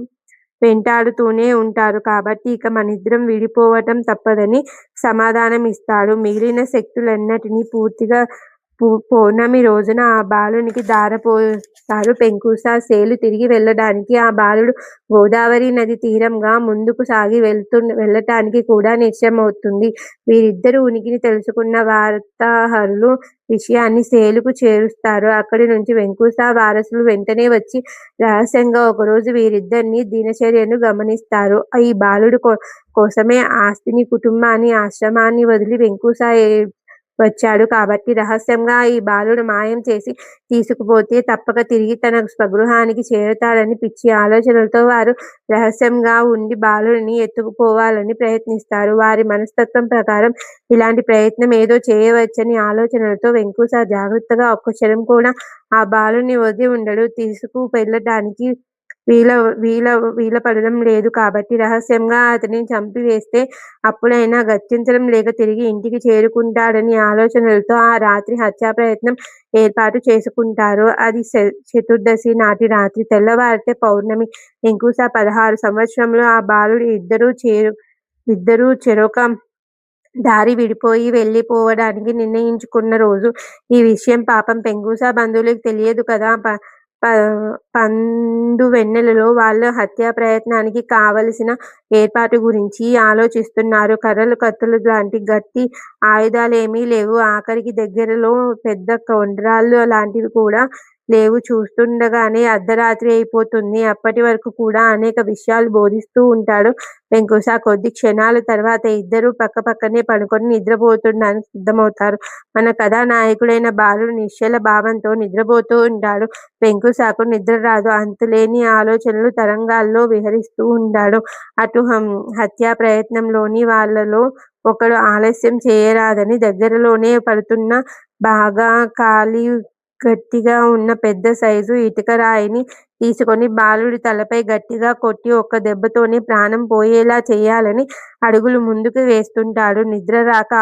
వెంటాడుతూనే ఉంటారు. కాబట్టి ఇక మనిద్దరం విడిపోవటం తప్పదని సమాధానం ఇస్తాడు. మిగిలిన శక్తులన్నిటినీ పూర్తిగా పౌర్ణమి రోజున ఆ బాలునికి ధారపోస్తాడు పెంకుస. సేలు తిరిగి వెళ్ళడానికి ఆ బాలుడు గోదావరి నది తీరంగా ముందుకు సాగి వెళ్ళటానికి కూడా నిశ్చయమవుతుంది. వీరిద్దరి ఉనికిని తెలుసుకున్న వార్తాహరులు విషయాన్ని సేలుకు చేరుస్తారు. అక్కడి నుంచి వెంకూస వారసులు వెంటనే వచ్చి రహస్యంగా ఒకరోజు వీరిద్దరిని దినచర్యను గమనిస్తారు. ఈ బాలుడు కోసమే ఆస్తిని, కుటుంబాన్ని, ఆశ్రమాన్ని వదిలి వెంకూస వచ్చాడు కాబట్టి రహస్యంగా ఈ బాలుడు మాయం చేసి తీసుకుపోతే తప్పక తిరిగి తన స్వగృహానికి చేరతాడని పిచ్చి ఆలోచనలతో వారు రహస్యంగా ఉండి బాలుడిని ఎత్తుకుపోవాలని ప్రయత్నిస్తారు. వారి మనస్తత్వం ప్రకారం ఇలాంటి ప్రయత్నం ఏదో చేయవచ్చని ఆలోచనలతో వెంకూస జాగ్రత్తగా ఒక్క క్షణం కూడా ఆ బాలుని వదిలి ఉండడు. తీసుకు వెళ్ళటానికి వీలపడడం లేదు కాబట్టి రహస్యంగా అతనిని చంపివేస్తే అప్పుడైనా గత్యంతరం లేక తిరిగి ఇంటికి చేరుకుంటాడని ఆలోచనలతో ఆ రాత్రి హత్యా ప్రయత్నం ఏర్పాటు చేసుకుంటారు. అది చతుర్దశి నాటి రాత్రి. తెల్లవారితే పౌర్ణమి. వెంకూస 16 సంవత్సరంలో ఆ బాలుడు ఇద్దరూ చెరొక దారి విడిపోయి వెళ్ళిపోవడానికి నిర్ణయించుకున్న రోజు. ఈ విషయం పాపం పెంకూస బంధువులకు తెలియదు కదా. పండువెన్నెలలో వాళ్ళు హత్యా ప్రయత్నానికి కావలసిన ఏర్పాటు గురించి ఆలోచిస్తున్నారు. కర్రలు, కత్తులు లాంటి గట్టి ఆయుధాలేమీ లేవు. ఆఖరికి దగ్గరలో పెద్ద కొండ్రాళ్ళు లాంటివి కూడా లేవు. చూస్తుండగానే అర్ధరాత్రి అయిపోతుంది. అప్పటి వరకు కూడా అనేక విషయాలు బోధిస్తూ ఉంటాడు వెంకూస. కొద్ది క్షణాల తర్వాత ఇద్దరూ పక్కపక్కనే పడుకొని నిద్రపోతుండడానికి సిద్ధమవుతారు. మన కథానాయకుడైన బాలుడు నిశ్చల భావంతో నిద్రపోతూ ఉంటాడు. వెంకూసకు నిద్ర రాదు. అంతులేని ఆలోచనలు తరంగాల్లో విహరిస్తూ ఉంటాడు. అటు హత్యా ప్రయత్నంలోని వాళ్ళలో ఒకడు ఆలస్యం చేయరాదని దగ్గరలోనే పడుతున్న బాగా కాలి గట్టిగా ఉన్న పెద్ద సైజు ఇటుక రాయిని తీసుకొని బాలుడి తలపై గట్టిగా కొట్టి ఒక్క దెబ్బతోనే ప్రాణం పోయేలా చేయాలని అడుగులు ముందుకు వేస్తుంటాడు. నిద్ర రాక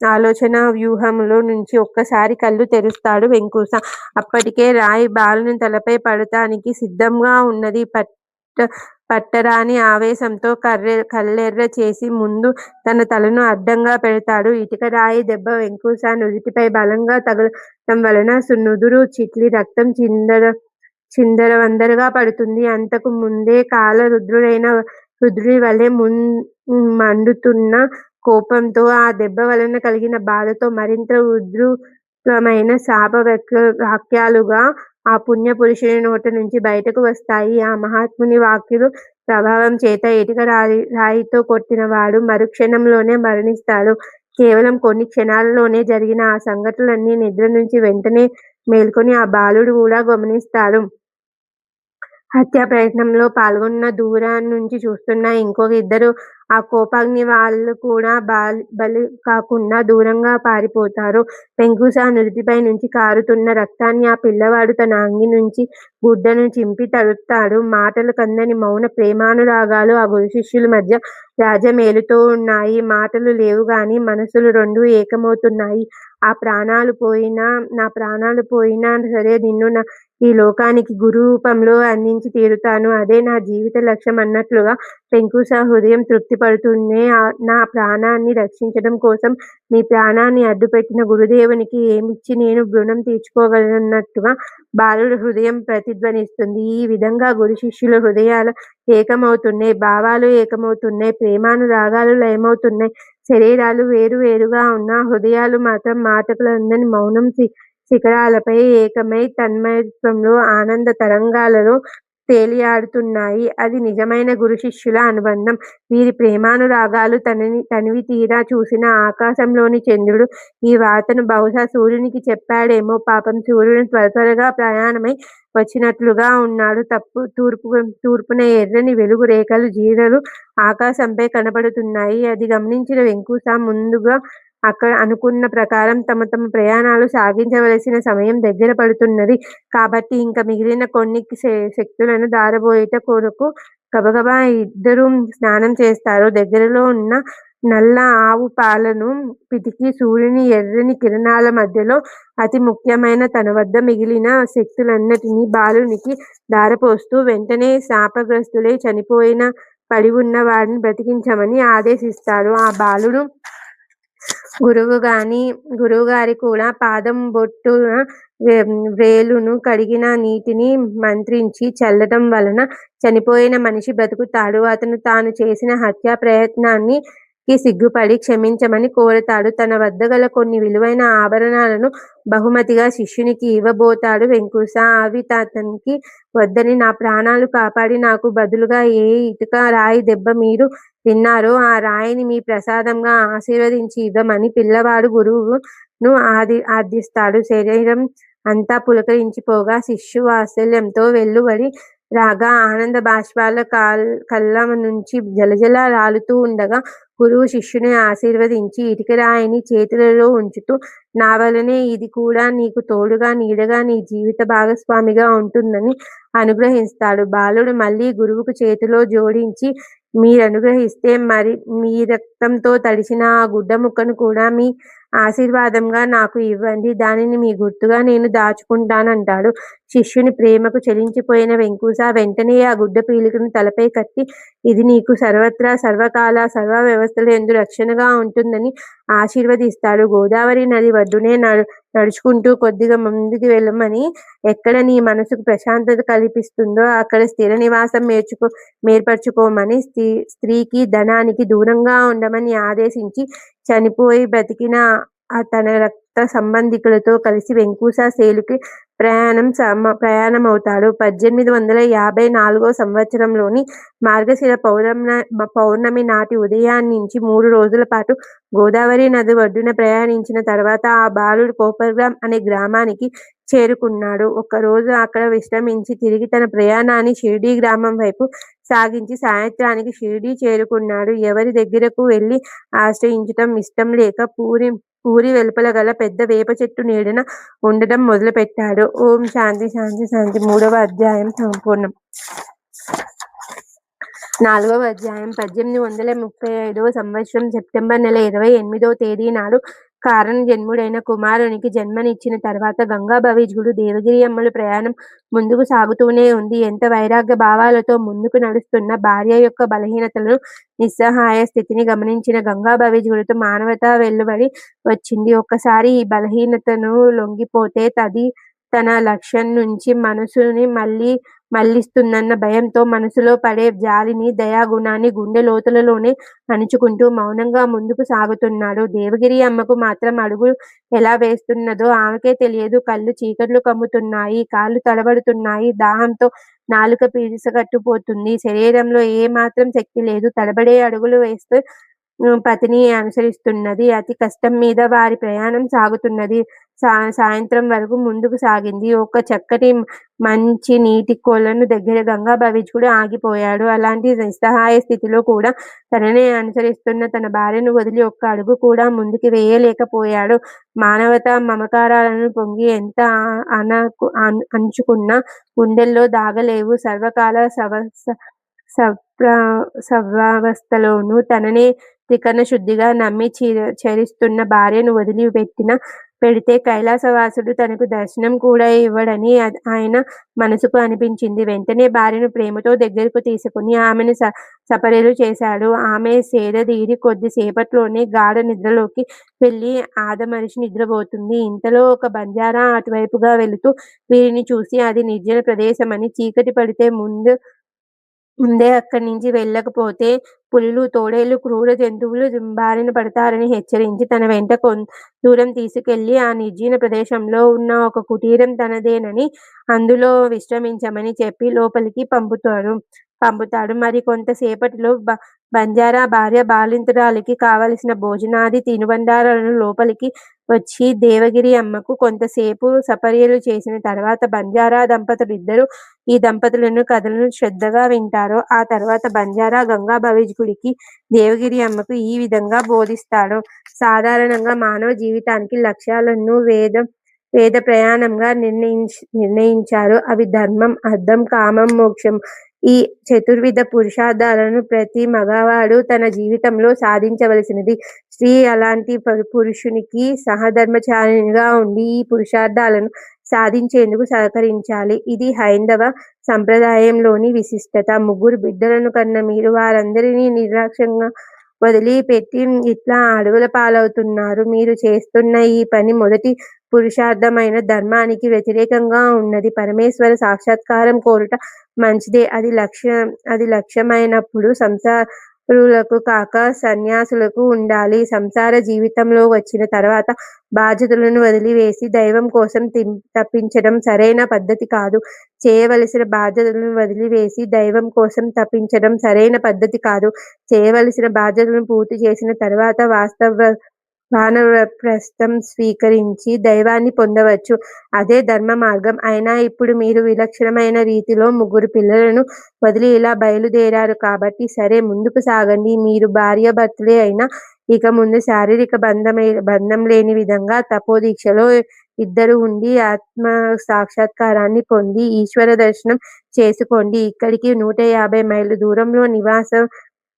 ఆలోచన వ్యూహంలో నుంచి ఒక్కసారి కళ్ళు తెరుస్తాడు వెంకూస. అప్పటికే రాయి బాలుని తలపై పడటానికి సిద్ధంగా ఉన్నది. పట్టరాని ఆవేశంతో కళ్ళెర్ర చేసి ముందు తన తలను అడ్డంగా పెడతాడు. ఇటుక రాయి దెబ్బ వెంకూస నుదిటిపై బలంగా తగలటం వలన నుదురు చిట్లి రక్తం చిందరవందరగా పడుతుంది. అంతకు ముందే కాల రుద్రుడి వలె మండుతున్న కోపంతో, ఆ దెబ్బ వలన కలిగిన బాధతో మరింత ఉధృతమైన శాప వాక్యాలుగా ఆ పుణ్య పురుషుని నోటి నుంచి బయటకు వస్తాయి. ఆ మహాత్ముని వాక్కుల ప్రభావం చేత ఇటుక రాయితో కొట్టినవాడు మరుక్షణంలోనే మరణిస్తాడు. కేవలం కొన్ని క్షణాలలోనే జరిగిన ఆ సంఘటనలన్నీ నిద్ర నుంచి వెంటనే మేల్కొని ఆ బాలుడు కూడా గమనిస్తాడు. హత్యా ప్రయత్నంలో పాల్గొన్న దూరాన్నుంచి చూస్తున్న ఇంకొక ఇద్దరు ఆ కోపాగ్ని వాళ్ళు కూడా బలి కాకుండా దూరంగా పారిపోతారు. వెంకూస నుదిటిపై నుంచి కారుతున్న రక్తాన్ని ఆ పిల్లవాడు తన అంగి నుంచి గుడ్డను చింపి తడుపుతాడు. మాటలు కందని మౌన ప్రేమానురాగాలు ఆ గురు శిష్యుల మధ్య రాజ్యమేలుతూ ఉన్నాయి. మాటలు లేవు గాని మనసులు రెండూ ఏకమవుతున్నాయి. నా ప్రాణాలు పోయినా సరే నిన్ను ఈ లోకానికి గురు రూపంలో అందించి తీరుతాను. అదే నా జీవిత లక్ష్యం అన్నట్లుగా వెంకూస హృదయం తృప్తి పడుతూనే నా ప్రాణాన్ని రక్షించడం కోసం మీ ప్రాణాన్ని అడ్డుపెట్టిన గురుదేవునికి ఏమిచ్చి నేను రుణం తీర్చుకోగలనన్నట్టుగా బాలుడి హృదయం ప్రతిధ్వనిస్తుంది. ఈ విధంగా గురు శిష్యుల హృదయాలు ఏకమవుతున్నాయి. భావాలు ఏకమవుతున్నాయి. ప్రేమానురాగాలు లయమవుతున్నాయి. శరీరాలు వేరు వేరుగా ఉన్న హృదయాలు మాత్రం మాటలందని మౌనం శిఖరాలపై ఏకమై తన్మయత్వంలో ఆనంద తరంగాలలో తేలియాడుతున్నాయి. అది నిజమైన గురు శిష్యుల అనుబంధం. వీరి ప్రేమానురాగాలు తనివితీరా చూసిన ఆకాశంలోని చంద్రుడు ఈ వార్తను బహుశా సూర్యునికి చెప్పాడేమో. పాపం సూర్యుడు త్వరగా ప్రయాణమై వచ్చినట్లుగా ఉన్నాడు. తూర్పున ఎర్రని వెలుగు రేఖలు జీరలు ఆకాశంపై కనపడుతున్నాయి. అది గమనించిన వెంకుస ముందుగా అక్కడ అనుకున్న ప్రకారం తమ ప్రయాణాలు సాగించవలసిన సమయం దగ్గర పడుతున్నది. కాబట్టి ఇంక మిగిలిన కొన్ని శక్తులను ధారబోయుట కొరకు గబగబా ఇద్దరూ స్నానం చేస్తారు. దగ్గరలో ఉన్న నల్ల ఆవు పాలను పితికి సూర్యుని ఎర్రని కిరణాల మధ్యలో అతి ముఖ్యమైన తన వద్ద మిగిలిన శక్తులన్నిటినీ బాలునికి ధారపోస్తూ వెంటనే శాపగ్రస్తులై చనిపోయిన పడి ఉన్న వాడిని బ్రతికించమని ఆదేశిస్తాడు. ఆ బాలుడు గురువుగారి కూడా పాదం బొట్టున వ్రేలును కడిగిన నీటిని మంత్రించి చల్లటం వలన చనిపోయిన మనిషి బ్రతుకుతాడు. అతను తాను చేసిన హత్యా ప్రయత్నానికి సిగ్గుపడి క్షమించమని కోరతాడు. తన వద్ద గల కొన్ని విలువైన ఆభరణాలను బహుమతిగా శిష్యునికి ఇవ్వబోతాడు వెంకుస. అవి అతనికి వద్దని, నా ప్రాణాలు కాపాడి నాకు బదులుగా ఏ ఇటుక రాయి దెబ్బ మీరు తిన్నారో ఆ రాయిని మీ ప్రసాదంగా ఆశీర్వదించి ఇవ్వమని పిల్లవాడు గురువును ఆర్థిస్తాడు. శరీరం అంతా పులకరించిపోగా శిష్యు వాత్సల్యంతో వెల్లువడి రాగా ఆనంద బాష్పాల కళ్ళ నుంచి జలజల రాలుతూ ఉండగా గురువు శిష్యుని ఆశీర్వదించి ఇటుకరాయిని చేతులలో ఉంచుతూ, నా వలనే ఇది కూడా నీకు తోడుగా నీడగా నీ జీవిత భాగస్వామిగా ఉంటుందని అనుగ్రహిస్తాడు. బాలుడు మళ్ళీ గురువుకు చేతిలో జోడించి, మీరనుగ్రహిస్తే మరి మీ రక్తంతో తడిసిన ఆ గుడ్డ ముక్కను కూడా మీ ఆశీర్వాదంగా నాకు ఇవ్వండి. దానిని మీ గుర్తుగా నేను దాచుకుంటానంటాడు. శిష్యుని ప్రేమకు చెలించిపోయిన వెంకుస వెంటనే ఆ గుడ్డ పీలికను తలపై కట్టి, ఇది నీకు సర్వత్రా సర్వకాల సర్వ వ్యవస్థల యందు రక్షణగా ఉంటుందని ఆశీర్వదిస్తాడు. గోదావరి నది ఒడ్డునే నడుచుకుంటూ కొద్దిగా ముందుకు వెళ్ళమని, ఎక్కడ నీ మనసుకు ప్రశాంతత కల్పిస్తుందో అక్కడ స్థిర నివాసం ఏర్పరచుకోమని, స్త్రీకి ధనానికి దూరంగా ఉండమని ఆదేశించి చనిపోయి బ్రతికిన తన రక్త సంబంధికులతో కలిసి వెంకుస సేలుకి ప్రయాణమవుతాడు. 1854 సంవత్సరంలోని మార్గశిర పౌర్ణమి నాటి ఉదయాన్నించి 3 రోజుల పాటు గోదావరి నది ఒడ్డున ప్రయాణించిన తర్వాత ఆ బాలుడు కోపర్గాం అనే గ్రామానికి చేరుకున్నాడు. ఒక్కరోజు అక్కడ విశ్రమించి తిరిగి తన ప్రయాణాన్ని షిర్డీ గ్రామం వైపు సాగించి సాయంత్రానికి షిర్డీ చేరుకున్నాడు. ఎవరి దగ్గరకు వెళ్ళి ఆశ్రయించటం ఇష్టం లేక పూరి వెలుపల గల పెద్ద వేప చెట్టు నీడన ఉండటం మొదలుపెట్టాడు. ఓం శాంతి శాంతి శాంతి. 3వ అధ్యాయం సంపూర్ణం. 4వ అధ్యాయం. 1835 సంవత్సరం సెప్టెంబర్ నెల 28వ తేదీ నాడు కారణ జన్ముడైన కుమారునికి జన్మనిచ్చిన తర్వాత గంగా భవిష్యుడు దేవగిరి అమ్మల ప్రయాణం ముందుకు సాగుతూనే ఉంది. ఎంత వైరాగ్య భావాలతో ముందుకు నడుస్తున్న భార్య యొక్క బలహీనతలను, నిస్సహాయ స్థితిని గమనించిన గంగా భవిష్యుడితో మానవత వెల్లువడి వచ్చింది. ఒక్కసారి ఈ బలహీనతను లొంగిపోతే అది తన లక్ష్యం నుంచి మనసుని మళ్లిస్తుందన్న భయంతో మనసులో పడే జాలిని, దయాగుణాన్ని గుండె లోతులలోనే అణుచుకుంటూ మౌనంగా ముందుకు సాగుతున్నాడు. దేవగిరి అమ్మకు మాత్రం అడుగు ఎలా వేస్తున్నదో ఆమెకే తెలియదు. కళ్ళు చీకట్లు కమ్ముతున్నాయి, కాళ్ళు తడబడుతున్నాయి, దాహంతో నాలుక పీల్చగట్టుపోతుంది. శరీరంలో ఏ మాత్రం శక్తి లేదు. తడబడే అడుగులు వేస్తూ పతిని అనుసరిస్తున్నది. అతి కష్టం మీద వారి ప్రయాణం సాగుతున్నది. సాయంత్రం వరకు ముందుకు సాగింది. ఒక చక్కటి మంచి నీటి కొలను దగ్గర గంగా భవిష్యుడు ఆగిపోయాడు. అలాంటి నిస్సహాయ స్థితిలో కూడా తననే అనుసరిస్తున్న తన భార్యను వదిలి ఒక్క అడుగు కూడా ముందుకు వేయలేకపోయాడు. మానవత మమకారాలను పొంగి ఎంత అంచుకున్నా గుండెల్లో దాగలేవు. సర్వకాల సర్వావస్థలోనూ తననే త్రికరణ శుద్ధిగా నమ్మి చరిస్తున్న భార్యను వదిలి పెడితే కైలాసవాసుడు తనకు దర్శనం కూడా ఇవ్వడని ఆయన మనసుకు అనిపించింది. వెంటనే భార్యను ప్రేమతో దగ్గరకు తీసుకుని ఆమెను సపర్యలు చేశాడు. ఆమె సేదదీరి కొద్దిసేపట్లోనే గాఢ నిద్రలోకి వెళ్ళి ఆదమరచి నిద్రపోతుంది. ఇంతలో ఒక బంజారా అటువైపుగా వెళుతూ వీరిని చూసి అది నిర్జన ప్రదేశమని, చీకటి పడితే ముందే అక్కడి నుంచి వెళ్ళకపోతే పులులు, తోడేళ్లు, క్రూర జంతువులు బారిన పడతారని హెచ్చరించి తన వెంట దూరం తీసుకెళ్లి ఆ నిర్జన ప్రదేశంలో ఉన్న ఒక కుటీరం తనదేనని, అందులో విశ్రమించమని చెప్పి లోపలికి పంపుతాడు. మరి కొంతసేపటిలో బంజారా భార్య బాలింతురాలికి కావలసిన భోజనాది తినుబండారాలను లోపలికి వచ్చి దేవగిరి అమ్మకు కొంతసేపు సపర్యలు చేసిన తర్వాత బంజారా దంపతులిద్దరూ ఈ దంపతులను కథలను శ్రద్ధగా వింటారు. ఆ తర్వాత బంజారా గంగాభవిజ్ గుడికి దేవగిరి అమ్మకు ఈ విధంగా బోధిస్తాడు. సాధారణంగా మానవ జీవితానికి లక్ష్యాలను వేద ప్రయాణంగా నిర్ణయించారు. అవి ధర్మం, అర్థం, కామం, మోక్షం. ఈ చతుర్విధ పురుషార్థాలను ప్రతి మగవాడు తన జీవితంలో సాధించవలసినది. స్త్రీ అలాంటి పురుషునికి సహధర్మచారిణిగా ఉండి ఈ పురుషార్థాలను సాధించేందుకు సహకరించాలి. ఇది హైందవ సంప్రదాయంలోని విశిష్టత. ముగ్గురు బిడ్డలను కన్న మీరు వారందరినీ నిర్లక్ష్యంగా వదిలిపెట్టి ఇట్లా అడవుల పాలవుతున్నారు. మీరు చేస్తున్న ఈ పని మొదటి పురుషార్థమైన ధర్మానికి వ్యతిరేకంగా ఉన్నది. పరమేశ్వర సాక్షాత్కారం కోరుట మంచిదే. అది లక్ష్యమైనప్పుడు సంసారులకు కాక సన్యాసులకు ఉండాలి. సంసార జీవితంలో వచ్చిన తర్వాత బాధ్యతలను వదిలివేసి దైవం కోసం తప్పించడం సరైన పద్ధతి కాదు. చేయవలసిన బాధ్యతలను వదిలివేసి దైవం కోసం తప్పించడం సరైన పద్ధతి కాదు. చేయవలసిన బాధ్యతలను పూర్తి చేసిన తర్వాత వానప్రస్థం స్వీకరించి దైవాన్ని పొందవచ్చు. అదే ధర్మ మార్గం. అయినా ఇప్పుడు మీరు విలక్షణమైన రీతిలో ముగ్గురు పిల్లలను వదిలి ఇలా బయలుదేరారు కాబట్టి సరే, ముందుకు సాగండి. మీరు భార్యాభర్తలే అయినా ఇక ముందు శారీరక బంధం లేని విధంగా తపోదీక్షలో ఇద్దరు ఉండి ఆత్మ సాక్షాత్కారాన్ని పొంది ఈశ్వర దర్శనం చేసుకోండి. ఇక్కడికి 150 మైళ్ళ దూరంలో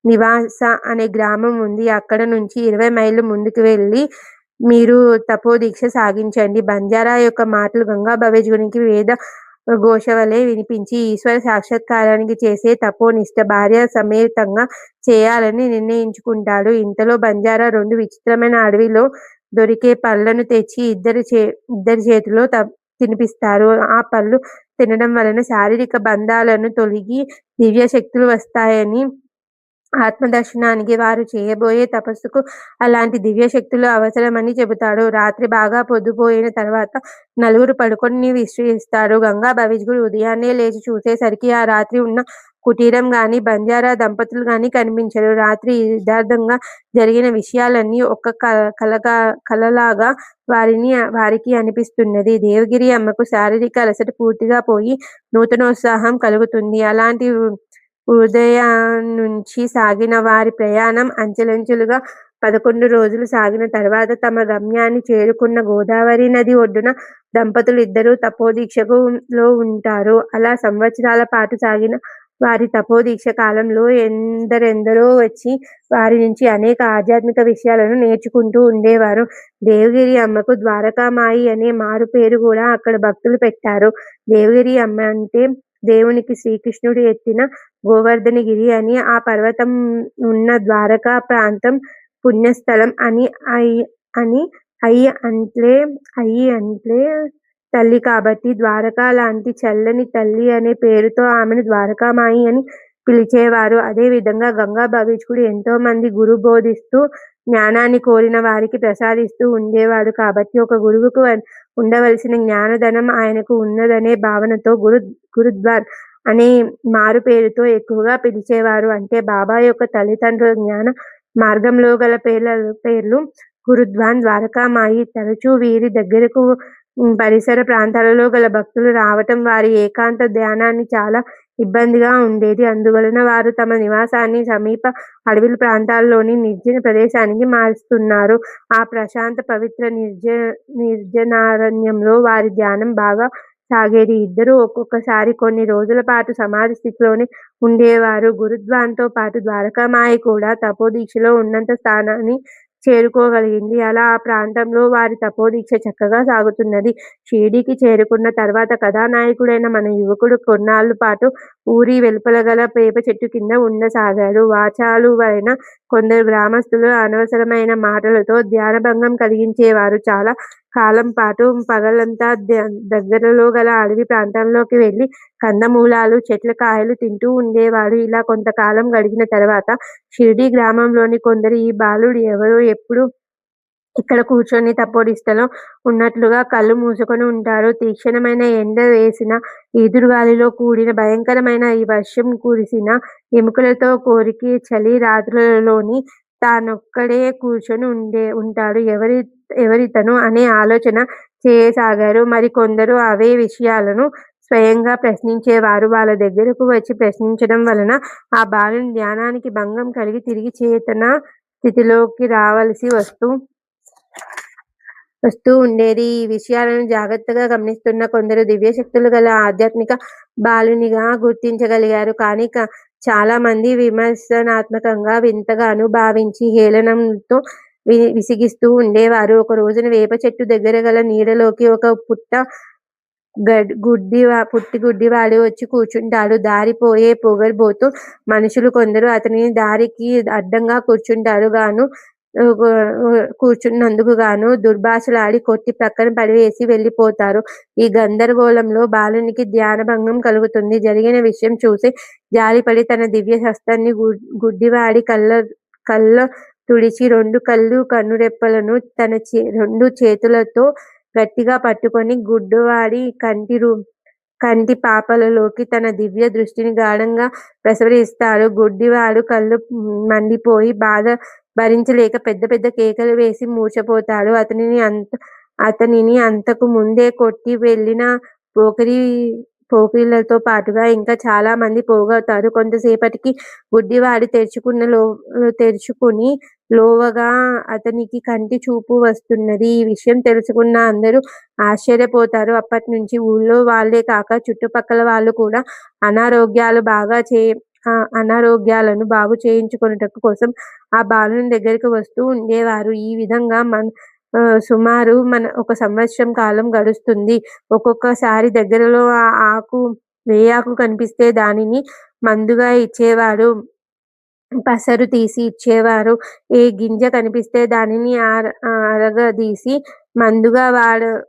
నివాస అనే గ్రామం ఉంది. అక్కడ నుంచి 20 మైళ్ళు ముందుకు వెళ్ళి మీరు తపోదీక్ష సాగించండి. బంజారా యొక్క మాటలు గంగాభవిజ్ గురికి వేద ఘోషవలే వినిపించి ఈశ్వర సాక్షాత్కారానికి చేసే తపోనిష్ట భార్య సమేతంగా చేయాలని నిర్ణయించుకుంటాడు. ఇంతలో బంజారా 2 విచిత్రమైన అడవిలో దొరికే పళ్లను తెచ్చి ఇద్దరి చేతిలో తినిపిస్తారు. ఆ పళ్ళు తినడం వలన శారీరక బంధాలను తొలగి దివ్యశక్తులు వస్తాయని, ఆత్మదర్శనానికి వారు చేయబోయే తపస్సుకు అలాంటి దివ్యశక్తులు అవసరమని చెబుతాడు. రాత్రి బాగా పొద్దుపోయిన తర్వాత నలుగురు పడుకొని విశ్రమిస్తారు. గంగాభవిజ్ ఉదయాన్నే లేచి చూసేసరికి ఆ రాత్రి ఉన్న కుటీరం గాని, బంజారా దంపతులు గాని కనిపించరు. రాత్రి యథార్థంగా జరిగిన విషయాలన్నీ ఒక కలలాగా వారికి అనిపిస్తున్నది. దేవగిరి అమ్మకు శారీరక అలసట పూర్తిగా పోయి నూతనోత్సాహం కలుగుతుంది. అలాంటి ఉదయాన్నుంచి సాగిన వారి ప్రయాణం అంచెలంచెలుగా 11 రోజులు సాగిన తర్వాత తమ గమ్యాన్ని చేరుకున్న గోదావరి నది ఒడ్డున దంపతులిద్దరూ తపోదీక్షలో ఉంటారు. అలా సంవత్సరాల పాటు సాగిన వారి తపోదీక్ష కాలంలో ఎందరెందరో వచ్చి వారి నుంచి అనేక ఆధ్యాత్మిక విషయాలను నేర్చుకుంటూ ఉండేవారు. దేవగిరి అమ్మకు ద్వారకామాయి అనే మారు పేరు కూడా అక్కడ భక్తులు పెట్టారు. దేవగిరి అమ్మ అంటే దేవునికి శ్రీకృష్ణుడు ఎత్తిన గోవర్ధనగిరి అని, ఆ పర్వతం ఉన్న ద్వారకా ప్రాంతం పుణ్యస్థలం అని. అయి అంటే తల్లి కాబట్టి ద్వారకా లాంటి చల్లని తల్లి అనే పేరుతో ఆమెను ద్వారకామాయి అని పిలిచేవారు. అదే విధంగా గంగాభవిజ్ ఎంతో మంది గురు బోధిస్తూ జ్ఞానాన్ని కోరిన వారికి ప్రసాదిస్తూ ఉండేవాడు కాబట్టి ఒక గురువుకు ఉండవలసిన జ్ఞానధనం ఆయనకు ఉన్నదనే భావనతో గురుద్వార్ అనే మారు పేరుతో ఎక్కువగా పిలిచేవారు. అంటే బాబా యొక్క తల్లిదండ్రుల జ్ఞాన మార్గంలో గల పేర్లు గురుద్వాన్, ద్వారకామాయి. తరచూ వీరి దగ్గరకు పరిసర ప్రాంతాలలో గల భక్తులు రావటం వారి ఏకాంత ధ్యానాన్ని చాలా ఇబ్బందిగా ఉండేది. అందువలన వారు తమ నివాసాన్ని సమీప అడవి ప్రాంతాల్లోని నిర్జన ప్రదేశానికి మారుస్తున్నారు. ఆ ప్రశాంత పవిత్ర నిర్జనారణ్యంలో వారి ధ్యానం బాగా సాగేది. ఇద్దరూ ఒక్కొక్కసారి కొన్ని రోజుల పాటు సమాధి స్థితిలోనే ఉండేవారు. గురుద్వాన్తో పాటు ద్వారకామాయి కూడా తపోదీక్షలో ఉన్నత స్థానాన్ని చేరుకోగలిగింది. అలా ఆ ప్రాంతంలో వారి తపోదీక్ష చక్కగా సాగుతున్నది. షిరిడీకి చేరుకున్న తర్వాత కథానాయకుడైన మన యువకుడు కొన్నాళ్ల పాటు ఊరి వెలుపల గల వేప చెట్టు కింద ఉండసాగాడు. వాచాలువైన కొందరు గ్రామస్తులు అనవసరమైన మాటలతో ధ్యానభంగం కలిగించేవారు. చాలా కాలం పాటు పగలంతా దగ్గరలో గల అడవి ప్రాంతాల్లోకి వెళ్లి కందమూలాలు, చెట్ల కాయలు తింటూ ఉండేవాడు. ఇలా కొంతకాలం గడిచిన తర్వాత షిర్డీ గ్రామంలోని కొందరు ఈ బాలుడు ఎవరో ఎప్పుడు ఇక్కడ కూర్చొని తపోనిష్టలో ఉన్నట్లుగా కళ్ళు మూసుకొని ఉంటాడు. తీక్షణమైన ఎండ వేసిన, ఈదురుగాలిలో కూడిన భయంకరమైన ఈ వర్షం కురిసిన ఎముకలతో కొరికి చలి రాత్రులలోని తానొక్కడే కూర్చొని ఉంటాడు. ఎవరితను అనే ఆలోచన చేయసాగారు. మరికొందరు అవే విషయాలను స్వయంగా ప్రశ్నించేవారు. వాళ్ళ దగ్గరకు వచ్చి ప్రశ్నించడం వలన ఆ బాలుని ధ్యానానికి భంగం కలిగి తిరిగి చేతనా స్థితిలోకి రావలసి వస్తూ ఉండేది. ఈ విషయాలను జాగ్రత్తగా గమనిస్తున్న కొందరు దివ్యశక్తులు గల ఆధ్యాత్మిక బాలునిగా గుర్తించగలిగారు. కానీ చాలామంది విమర్శనాత్మకంగా వింతగాను భావించి హేళనతో విసిగిస్తూ ఉండేవారు. ఒక రోజున వేప చెట్టు దగ్గర గల నీడలోకి ఒక పుట్టి గుడ్డివాడు వచ్చి కూర్చుంటాడు. దారిపోయే పొగరుబోతు మనుషులు కొందరు అతని దారికి అడ్డంగా కూర్చున్నందుకు గాను దుర్భాషలాడి కొట్టి ప్రక్కన పడివేసి వెళ్ళిపోతారు. ఈ గందరగోళంలో బాలునికి ధ్యానభంగం కలుగుతుంది. జరిగిన విషయం చూసి జాలిపడి తన దివ్య హస్తాన్ని గుడ్డివాడి కళ్ళ తుడిచి 2 కళ్ళు కనురెప్పలను తన 2 చేతులతో గట్టిగా పట్టుకొని గుడ్డివాడి కంటి పాపలలోకి తన దివ్య దృష్టిని గాఢంగా ప్రసరిస్తాడు. గుడ్డివాడు కళ్ళు మండిపోయి బాధ భరించలేక పెద్ద పెద్ద కేకలు వేసి మూర్ఛపోతాడు. అతనిని అంతకు ముందే కొట్టి వెళ్ళిన పోకిరీలతో పాటుగా ఇంకా చాలా మంది పోగవుతారు. కొంతసేపటికి గుడ్డివాడు తెరుచుకుని లోవగా అతనికి కంటి చూపు వస్తున్నది. ఈ విషయం తెలుసుకున్న అందరూ ఆశ్చర్యపోతారు. అప్పట్నుంచి ఊళ్ళో వాళ్ళే కాక చుట్టుపక్కల వాళ్ళు కూడా అనారోగ్యాలను బాగు చేయించుకొనుట కోసం ఆ బాలుని దగ్గరికి వస్తూ ఉండేవారు. ఈ విధంగా సుమారు 1 సంవత్సరం కాలం గడుస్తుంది. ఒక్కొక్కసారి దగ్గరలో వేయాకు కనిపిస్తే దానిని మందుగా ఇచ్చేవాడు. పసరు తీసి ఇచ్చేవారు. ఏ గింజ కనిపిస్తే దానిని అరగదీసి మందుగా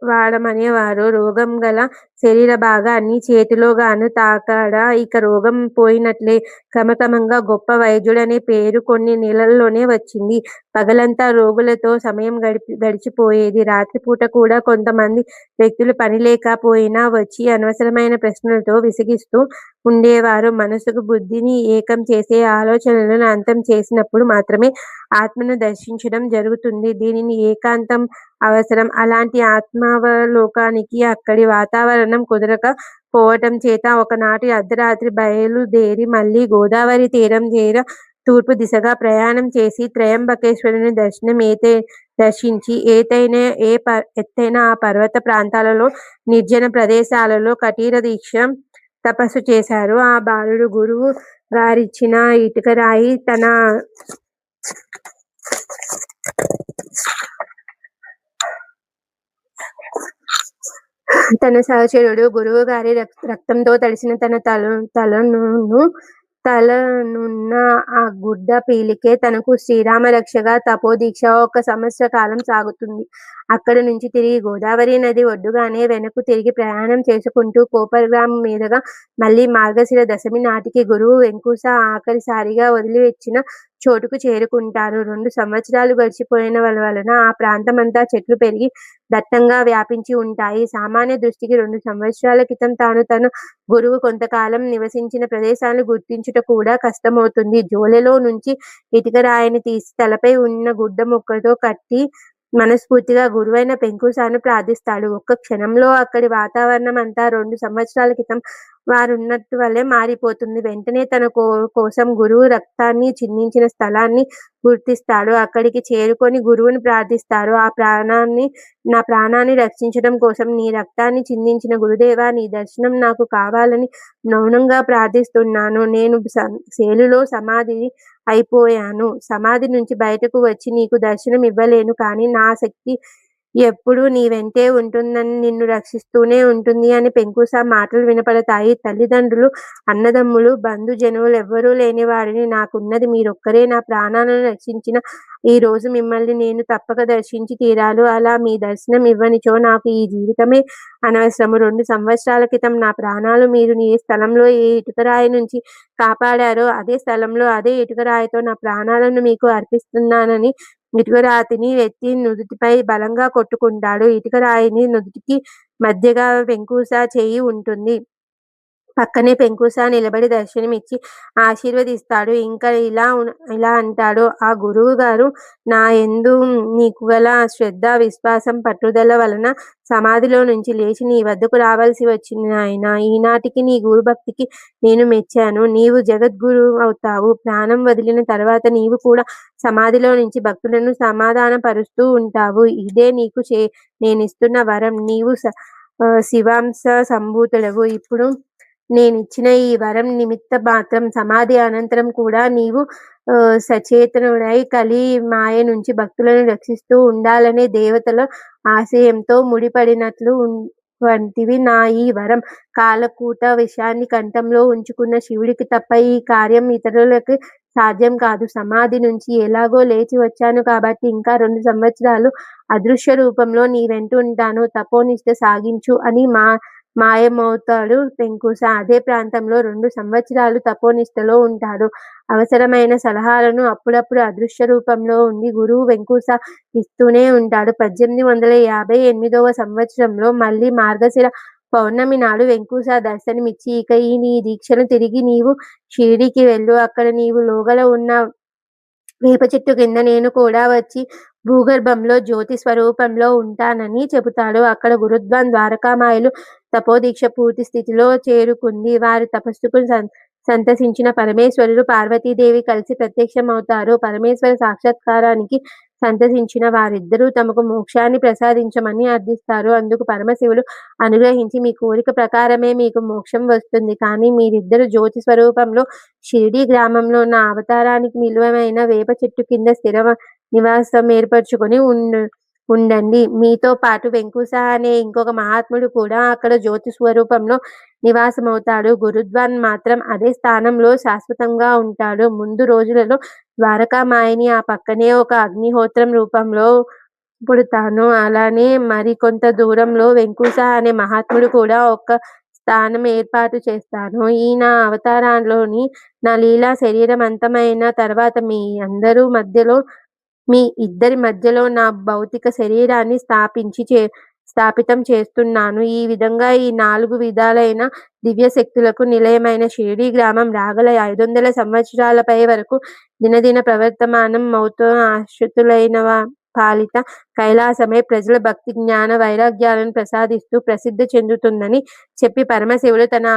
వాడమనేవారు. రోగం గల శరీర భాగాన్ని చేతిలోగాను తాకాడా ఇక రోగం పోయినట్లే. క్రమక్రమంగా గొప్ప వైద్యుడనే పేరు కొన్ని నెలల్లోనే వచ్చింది. పగలంతా రోగులతో సమయం గడిచిపోయేది. రాత్రిపూట కూడా కొంతమంది వ్యక్తులు పనిలేక పోయినా వచ్చి అనవసరమైన ప్రశ్నలతో విసిగిస్తూ ఉండేవారు. మనసుకు బుద్ధిని ఏకం చేసే ఆలోచనలను అంతం చేసినప్పుడు మాత్రమే ఆత్మను దర్శించడం జరుగుతుంది. దీనికి ఏకాంతం అవసరం. అలాంటి ఆత్మావలోకానికి అక్కడి వాతావరణం కుదరక పోవటం చేత ఒకనాటి అర్ధరాత్రి బయలుదేరి మళ్ళీ గోదావరి తీరం చేర తూర్పు దిశగా ప్రయాణం చేసి త్రయంబకేశ్వరుని దర్శించి ఎత్తైన ఆ పర్వత ప్రాంతాలలో నిర్జన ప్రదేశాలలో కఠిన దీక్ష తపస్సు చేశారు. ఆ బాలుడు గురువు గారిచ్చిన ఇటుకరాయి తన సహచరుడు గురువుగారి రక్తంతో తడిసిన తన తలనున్న ఆ గుడ్డ పీలికే తనకు శ్రీరామరక్షగా తపోదీక్ష 1 సంవత్సర కాలం సాగుతుంది. అక్కడి నుంచి తిరిగి గోదావరి నది ఒడ్డుగానే వెనక్కు తిరిగి ప్రయాణం చేసుకుంటూ కోపర్గాం మీదుగా మళ్ళీ మార్గశిర దశమి నాటికి గురువు వెంకూస ఆఖరిసారిగా వదిలివచ్చిన చోటుకు చేరుకుంటారు. 2 సంవత్సరాలు గడిచిపోయిన వలన ఆ ప్రాంతమంతా చెట్లు పెరిగి దట్టంగా వ్యాపించి ఉంటాయి. సామాన్య దృష్టికి 2 సంవత్సరాల క్రితం తన గురువు కొంతకాలం నివసించిన ప్రదేశాలను గుర్తించుట కూడా కష్టమవుతుంది. జోలెలో నుంచి ఇటుకరాయిని తీసి తలపై ఉన్న గుడ్డ ముక్కతో కట్టి మనస్ఫూర్తిగా గురువైన పెంకుసాను ప్రార్థిస్తాడు. ఒక్క క్షణంలో అక్కడి వాతావరణం అంతా 2 సంవత్సరాల క్రితం వారున్నట్టు వలె మారిపోతుంది. వెంటనే తన కోసం గురువు రక్తాన్ని చిందించిన స్థలాన్ని గుర్తిస్తాడు. అక్కడికి చేరుకొని గురువుని ప్రార్థిస్తారు. నా ప్రాణాన్ని రక్షించడం కోసం నీ రక్తాన్ని చిందించిన గురుదేవా, నీ దర్శనం నాకు కావాలని మౌనంగా ప్రార్థిస్తున్నాను. నేను సేలులో సమాధి అయిపోయాను. సమాధి నుంచి బయటకు వచ్చి నీకు దర్శనం ఇవ్వలేను. కానీ నా శక్తి ఎప్పుడూ నీ వెంటే ఉంటుందని, నిన్ను రక్షిస్తూనే ఉంటుంది అని పెంకుస మాటలు వినపడతాయి. తల్లిదండ్రులు, అన్నదమ్ములు, బంధుజనులెవ్వరూ లేని వాడిని. నాకున్నది మీరొక్కరే. నా ప్రాణాలను రక్షించిన ఈ రోజు మిమ్మల్ని నేను తప్పక దర్శించి తీరాలి. అలా మీ దర్శనం ఇవ్వనిచో నాకు ఈ జీవితమే అనవసరము. 2 సంవత్సరాల క్రితం నా ప్రాణాలు మీరు ఏ స్థలంలో ఏ ఇటుకరాయి నుంచి కాపాడారో అదే స్థలంలో అదే ఇటుకరాయితో నా ప్రాణాలను మీకు అర్పిస్తున్నానని ఇటుకరాతిని ఎత్తి నుదుటిపై బలంగా కొట్టుకుంటాడు. ఇటుకరాయిని నుదుటికి మధ్యగా పెంకుస చెయ్యి ఉంటుంది. పక్కనే పెంకుస నిలబడి దర్శనమిచ్చి ఆశీర్వదిస్తాడు. ఇంకా ఇలా అంటాడు. ఆ గురువుగారు నా యందు నీకు గల శ్రద్ధ, విశ్వాసం, పట్టుదల వలన సమాధిలో నుంచి లేచి నీ వద్దకు రావలసి వచ్చింది నాయనా. ఈనాటికి నీ గురుభక్తికి నేను మెచ్చాను. నీవు జగద్గురువవుతావు. ప్రాణం వదిలిన తర్వాత నీవు కూడా సమాధిలో నుంచి భక్తులను సమాధానపరుస్తూ ఉంటావు. ఇదే నీకు నేనిస్తున్న వరం. నీవు శివాంశ సంభూతుడవు. ఇప్పుడు నేనిచ్చిన ఈ వరం నిమిత్త మాత్రం. సమాధి అనంతరం కూడా నీవు సచేతనుడై కలి మాయ నుంచి భక్తులను రక్షిస్తూ ఉండాలనే దేవతల ఆశయంతో ముడిపడినట్లు వంటివి నా ఈ వరం. కాలకూట విషాన్ని కంఠంలో ఉంచుకున్న శివుడికి తప్ప ఈ కార్యం ఇతరులకి సాధ్యం కాదు. సమాధి నుంచి ఎలాగో లేచి వచ్చాను కాబట్టి ఇంకా 2 సంవత్సరాలు అదృశ్య రూపంలో నీ వెంట ఉంటాను. తపోనిష్ట సాగించు అని మాయమవుతాడు పెంకుస. అదే ప్రాంతంలో 2 సంవత్సరాలు తపోనిష్టలో ఉంటాడు. అవసరమైన సలహాలను అప్పుడప్పుడు అదృశ్య రూపంలో ఉండి గురువు పెంకుస ఇస్తూనే ఉంటాడు. 1858వ సంవత్సరంలో మళ్ళీ మార్గశిర పౌర్ణమి నాడు వెంకుస దర్శనమిచ్చి, ఇక నీ దీక్షను తిరిగి నీవు షిరిడీకి వెళ్ళు. అక్కడ నీవు లోగల ఉన్న వేప చెట్టు కింద నేను కూడా వచ్చి భూగర్భంలో జ్యోతి స్వరూపంలో ఉంటానని చెబుతాడు. అక్కడ గురుద్వాన్ ద్వారకామాయిలు తపోదీక్ష పూర్తి స్థితిలో చేరుకుంది. వారి తపస్సుకు సంతసించిన పరమేశ్వరుడు, పార్వతీదేవి కలిసి ప్రత్యక్షమవుతారు. పరమేశ్వర సాక్షాత్కారానికి సంతసించిన వారిద్దరూ తమకు మోక్షాన్ని ప్రసాదించమని అర్థిస్తారు. అందుకు పరమశివుడు అనుగ్రహించి, మీ కోరిక ప్రకారమే మీకు మోక్షం వస్తుంది. కానీ మీరిద్దరు జ్యోతి స్వరూపంలో షిరిడీ గ్రామంలో నా అవతారానికి నిలువైన వేప చెట్టు కింద స్థిర నివాసం ఏర్పరచుకొని ఉండండి. మీతో పాటు వెంకుస అనే ఇంకొక మహాత్ముడు కూడా అక్కడ జ్యోతి స్వరూపంలో నివాసమవుతాడు. గురుద్వాన్ మాత్రం అదే స్థానంలో శాశ్వతంగా ఉంటాడు. ముందు రోజులలో ద్వారకామాయిని ఆ పక్కనే ఒక అగ్నిహోత్రం రూపంలో పుడతాను. అలానే మరికొంత దూరంలో వెంకుస అనే మహాత్ముడు కూడా ఒక స్థానం ఏర్పాటు చేస్తాను. ఈ నా అవతారంలోని నా లీలా శరీరం అంతమైన తర్వాత మీ ఇద్దరి మధ్యలో నా భౌతిక శరీరాన్ని స్థాపితం చేస్తున్నాను. ఈ విధంగా ఈ 4 విధాలైన దివ్యశక్తులకు నిలయమైన షిరిడీ గ్రామం రాగల 500 సంవత్సరాలపై వరకు దినదిన ప్రవర్తమానం మౌతో ఆశ్రితులైన పాలిత కైలాసమై ప్రజల భక్తి, జ్ఞాన, వైరాగ్యాలను ప్రసాదిస్తూ ప్రసిద్ధి చెందుతుందని చెప్పి పరమశివుడు తన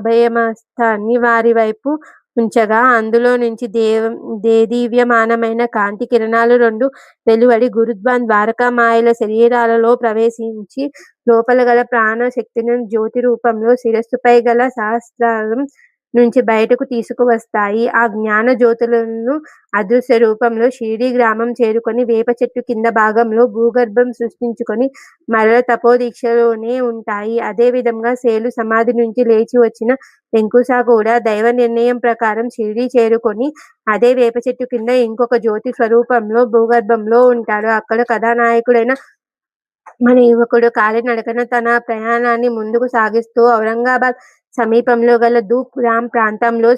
అభయమస్తాన్ని వారి వైపు ఉంచగా అందులో నుంచి దేదీప్యమానమైన కాంతి కిరణాలు 2 వెలువడి గురుద్వాన్ ద్వారకామాయిల శరీరాలలో ప్రవేశించి లోపల గల ప్రాణ శక్తిని జ్యోతి రూపంలో శిరస్సుపై గల సహస్రారం నుంచి బయటకు తీసుకువస్తాయి. ఆ జ్ఞాన జ్యోతులను అదృశ్య రూపంలో షిరిడీ గ్రామం చేరుకొని వేప చెట్టు కింద భాగంలో భూగర్భం సృష్టించుకొని మరల తపోదీక్షలోనే ఉంటాయి. అదే విధంగా సేలు సమాధి నుంచి లేచి వచ్చిన వెంకుస కూడా దైవ నిర్ణయం ప్రకారం షిరిడీ చేరుకొని అదే వేప చెట్టు కింద ఇంకొక జ్యోతి స్వరూపంలో భూగర్భంలో ఉంటాడు. అక్కడ కథానాయకుడైన మన యువకుడు కాలినడకన తన ప్రయాణాన్ని ముందుకు సాగిస్తూ ఔరంగాబాద్ సమీపంలో గల ధూప్ రామ్ ప్రాంతంలో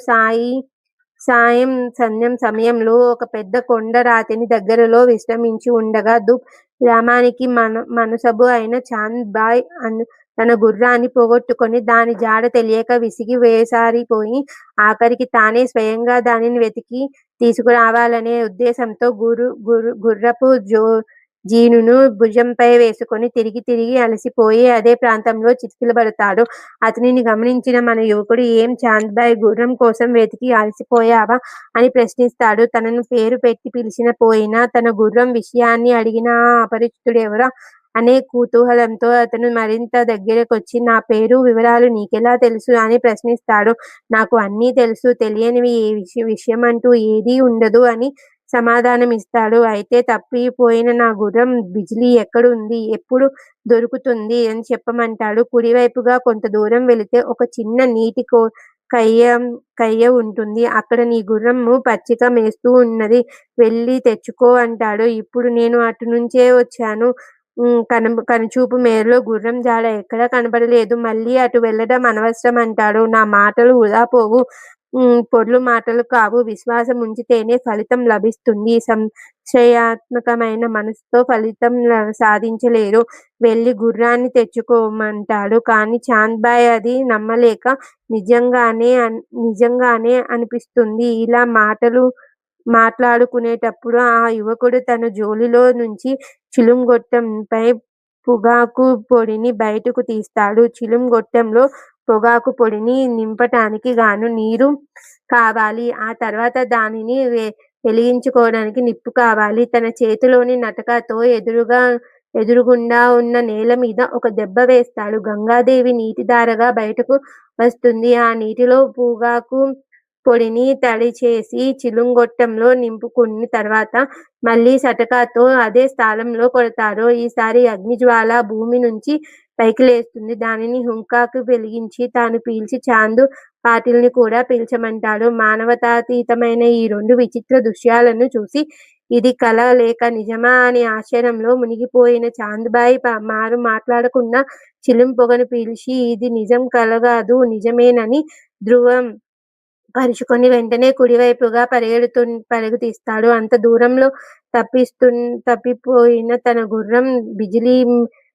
సాయం సంధ్యం సమయంలో ఒక పెద్ద కొండ రాతిని దగ్గరలో విశ్రమించి ఉండగా ధూప్ గ్రామానికి మనసబు అయిన చాంద్ బాయ్ తన గుర్రాన్ని పోగొట్టుకొని దాని జాడ తెలియక విసిగి వేసారిపోయి ఆఖరికి తానే స్వయంగా దానిని వెతికి తీసుకురావాలనే ఉద్దేశంతో గుర్రపు జీనును భుజంపై వేసుకొని తిరిగి అలసిపోయి అదే ప్రాంతంలో చితికిలబడతాడు. అతనిని గమనించిన మన యువకుడు, ఏం చాంద్బాయ్, గుర్రం కోసం వెతికి అలసిపోయావా అని ప్రశ్నిస్తాడు. తనను పేరు పెట్టి పిలిచిన పోయినా తన గుర్రం విషయాన్ని అడిగిన ఆ అపరిచితుడెవరా అనే కుతూహలంతో అతను మరింత దగ్గరకొచ్చి, నా పేరు, వివరాలు నీకెలా తెలుసు అని ప్రశ్నిస్తాడు. నాకు అన్నీ తెలుసు, తెలియనివి ఏ విషయమంటూ ఏదీ ఉండదు అని సమాధానమిస్తాడు. అయితే తప్పిపోయిన నా గుర్రం బిజిలీ ఎక్కడుంది? ఎప్పుడు దొరుకుతుంది? అని చెప్పమంటాడు. కుడివైపుగా కొంత దూరం వెళితే ఒక చిన్న నీటి కయ్య కయ్య ఉంటుంది. అక్కడ నీ గుర్రము పచ్చిక మేస్తూ ఉన్నది. వెళ్ళి తెచ్చుకో అంటాడు. ఇప్పుడు నేను అటునుంచే వచ్చాను. కనుచూపు మేరలో గుర్రం జాడ ఎక్కడా కనబడలేదు. మళ్ళీ అటు వెళ్ళడం అనవసరం అంటాడు. నా మాటలు వృధా పోవు. పొర్లు మాటలు కావు. విశ్వాసం ఉంచితేనే ఫలితం లభిస్తుంది. సంశయాత్మకమైన మనసుతో ఫలితం సాధించలేరు. వెళ్ళి గుర్రాన్ని తెచ్చుకోమంటాడు. కానీ చాంద్‌బాయ్ అది నమ్మలేక నిజంగానే అనిపిస్తుంది. ఇలా మాట్లాడుకునేటప్పుడు ఆ యువకుడు తన జోలిలో నుంచి చిలుంగొట్టంపై పొగాకు పొడిని బయటకు తీస్తాడు. చిలుంగొట్టంలో పొగాకు పొడిని నింపటానికి గాను నీరు కావాలి. ఆ తర్వాత దానిని వెలిగించుకోవడానికి నిప్పు కావాలి. తన చేతిలోని నటకతో ఎదురుగుండా ఉన్న నేల మీద ఒక దెబ్బ వేస్తాడు. గంగాదేవి నీటిధారగా బయటకు వస్తుంది. ఆ నీటిలో పొగాకు పొడిని తడిచేసి చిలుంగొట్టంలో నింపుకున్న తర్వాత మళ్ళీ సటకాతో అదే స్థలంలో కొడతారు. ఈసారి అగ్నిజ్వాల భూమి నుంచి పైకి లేస్తుంది. దానిని హుంకాకు వెలిగించి తాను పీల్చి చాందు పాటిల్‌ని కూడా పీల్చమంటాడు. మానవతాతీతమైన ఈ 2 విచిత్ర దృశ్యాలను చూసి ఇది కల లేక నిజమా అని ఆశ్చర్యంలో మునిగిపోయిన చాంద్‌బాయి మాట్లాడకుండా చిలుం పొగను పీల్చి ఇది నిజం కలగాదు నిజమేనని ధృవం పరుచుకొని వెంటనే కుడివైపుగా పరుగు తీస్తాడు. అంత దూరంలో తప్పిపోయిన తన గుర్రం బిజిలీ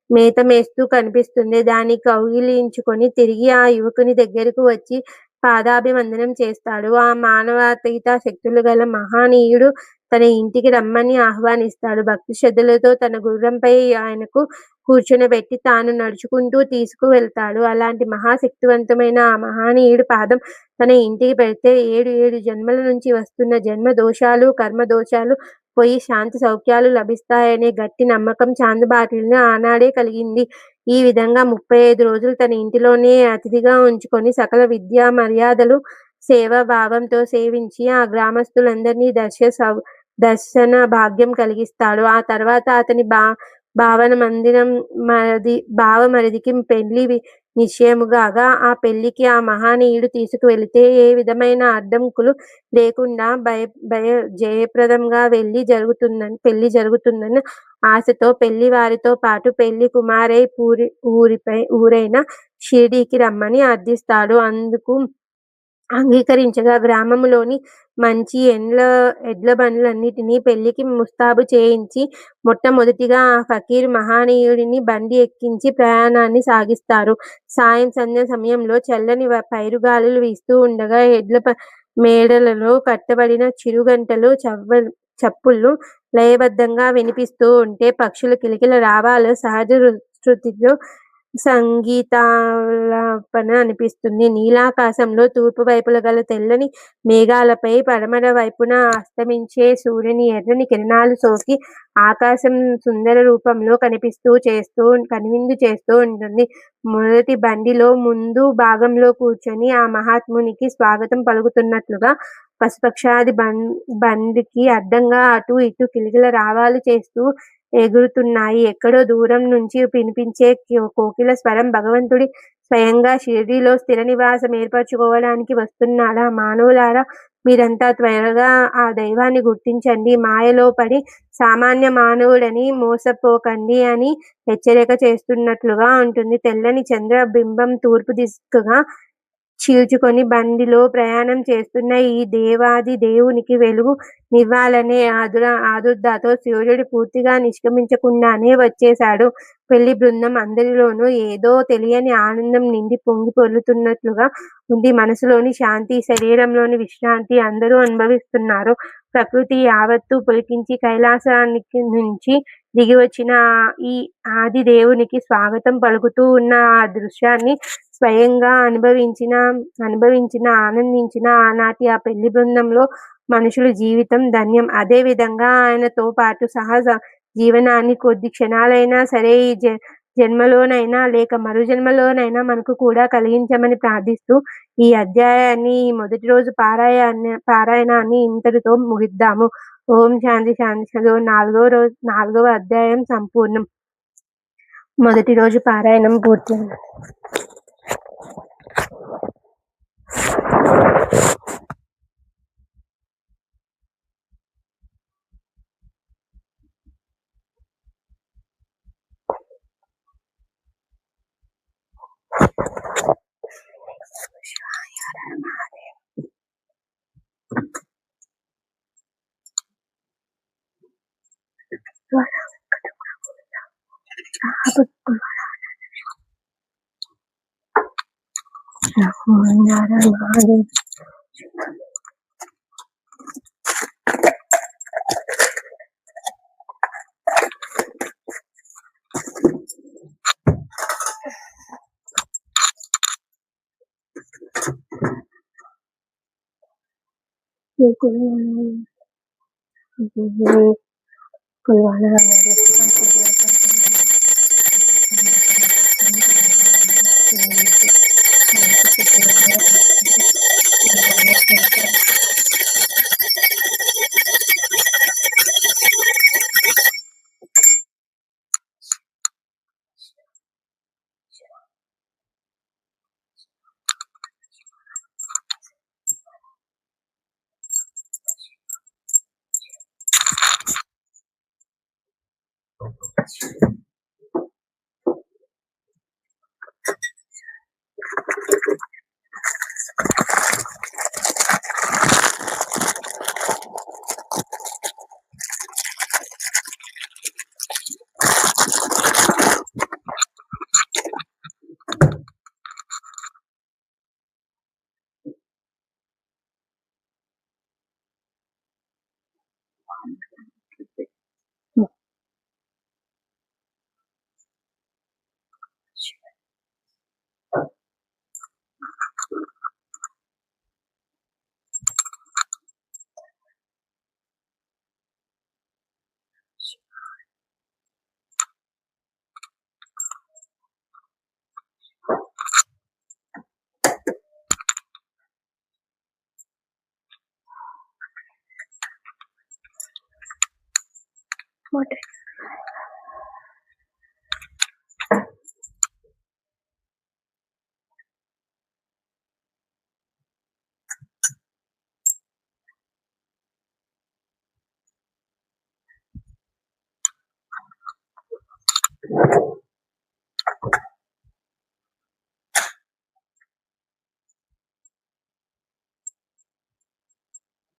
మేత మేస్తూ కనిపిస్తుంది. దాన్ని కౌగిలించుకొని తిరిగి ఆ యువకుని దగ్గరకు వచ్చి పాదాభివందనం చేస్తాడు. ఆ మానవాతీత శక్తులు గల మహనీయుడు తన ఇంటికి రమ్మని ఆహ్వానిస్తాడు. భక్తి శ్రద్ధలతో తన గుర్రంపై ఆయనకు కూర్చొనబెట్టి తాను నడుచుకుంటూ తీసుకువెళ్తాడు. అలాంటి మహాశక్తివంతమైన ఆ మహనీయుడి పాదం తన ఇంటికి పెడితే 7 జన్మల నుంచి వస్తున్న జన్మ దోషాలు, కర్మ దోషాలు పోయి శాంతి సౌఖ్యాలు లభిస్తాయనే గట్టి నమ్మకం చాందబాటిల్‌ని ఆనాడే కలిగింది. ఈ విధంగా 35 రోజులు తన ఇంటిలోనే అతిథిగా ఉంచుకొని సకల విద్యా మర్యాదలు సేవాభావంతో సేవించి ఆ గ్రామస్తులందరినీ దర్శన భాగ్యం కలిగిస్తాడు. ఆ తర్వాత అతని బావమరిదికి పెళ్లి నిశ్చయముగాగా ఆ పెళ్లికి ఆ మహనీయుడు తీసుకువెళితే ఏ విధమైన అడ్డంకులు లేకుండా జయప్రదంగా పెళ్లి జరుగుతుందన్న ఆశతో పెళ్లివారితో పాటు పెళ్లి కుమారై ఊరైన షిరిడీకి రమ్మని అర్థిస్తాడు. అందుకు అంగీకరించగా గ్రామములోని మంచి ఎడ్ల బండ్లన్నిటినీ పెళ్లికి ముస్తాబు చేయించి మొట్టమొదటిగా ఆ ఫకీరు మహనీయుడిని బండి ఎక్కించి ప్రయాణాన్ని సాగిస్తారు. సంధ్య సమయంలో చల్లని పైరుగాలులు వీస్తూ ఉండగా ఎడ్ల మేడలలో కట్టబడిన చిరుగంటలు చప్పుళ్ళు లయబద్ధంగా వినిపిస్తూ ఉంటే పక్షుల కిలకిల రావాలు సహజ శృతిలో సంగీతాలాపన అనిపిస్తుంది. నీలాకాశంలో తూర్పు వైపుల గల తెల్లని మేఘాలపై పడమర వైపున అస్తమించే సూర్యుని ఎర్రని కిరణాలు సోకి ఆకాశం సుందర రూపంలో కనువిందు చేస్తూ ఉంటుంది. మొదటి బండిలో ముందు భాగంలో కూర్చొని ఆ మహాత్మునికి స్వాగతం పలుకుతున్నట్లుగా పశుపక్షాది బండికి అడ్డంగా అటూ ఇటూ కిలకిల రావాలు చేస్తూ ఎగురుతున్నాయి. ఎక్కడో దూరం నుంచి వినిపించే కోకిల స్వరం భగవంతుడు స్వయంగా షిరిడీలో స్థిర నివాసం ఏర్పరచుకోవడానికి వస్తున్నాడా? మానవులారా, మీరంతా త్వరగా ఆ దైవాన్ని గుర్తించండి. మాయలో పడి సామాన్య మానవుడని మోసపోకండి అని హెచ్చరిక చేస్తున్నట్లుగా ఉంటుంది. తెల్లని చంద్ర బింబం తూర్పు దిక్కుగా చీల్చుకొని బండిలో ప్రయాణం చేస్తున్న ఈ దేవాది దేవునికి వెలుగు నివ్వాలనే ఆదుర్దాతో సూర్యుడు పూర్తిగా నిష్క్రమించకుండానే వచ్చేశాడు. పెళ్లి బృందం అందరిలోనూ ఏదో తెలియని ఆనందం నిండి పొంగి పొర్లుతున్నట్లుగా ఉంది. మనసులోని శాంతి, శరీరంలోని విశ్రాంతి అందరూ అనుభవిస్తున్నారు. ప్రకృతి యావత్తూ పులకించి కైలాసానికి నుంచి దిగివచ్చిన ఈ ఆది దేవునికి స్వాగతం పలుకుతూ ఉన్న ఆ దృశ్యాన్ని స్వయంగా అనుభవించిన ఆనందించిన ఆనాటి ఆ పెళ్లి బృందంలో మనుషుల జీవితం ధన్యం. అదే విధంగా ఆయనతో పాటు సహజ జీవనాన్ని కొద్ది క్షణాలైనా సరే ఈ జన్మలోనైనా లేక మరు జన్మలోనైనా మనకు కూడా కలిగించమని ప్రార్థిస్తూ ఈ అధ్యాయాన్ని ఈ మొదటి రోజు పారాయణాన్ని ఇంతటితో ముగిద్దాము. ఓం శాంతి శాంతి చదువు 4వ అధ్యాయం సంపూర్ణం. మొదటి రోజు పారాయణం పూర్తయింది.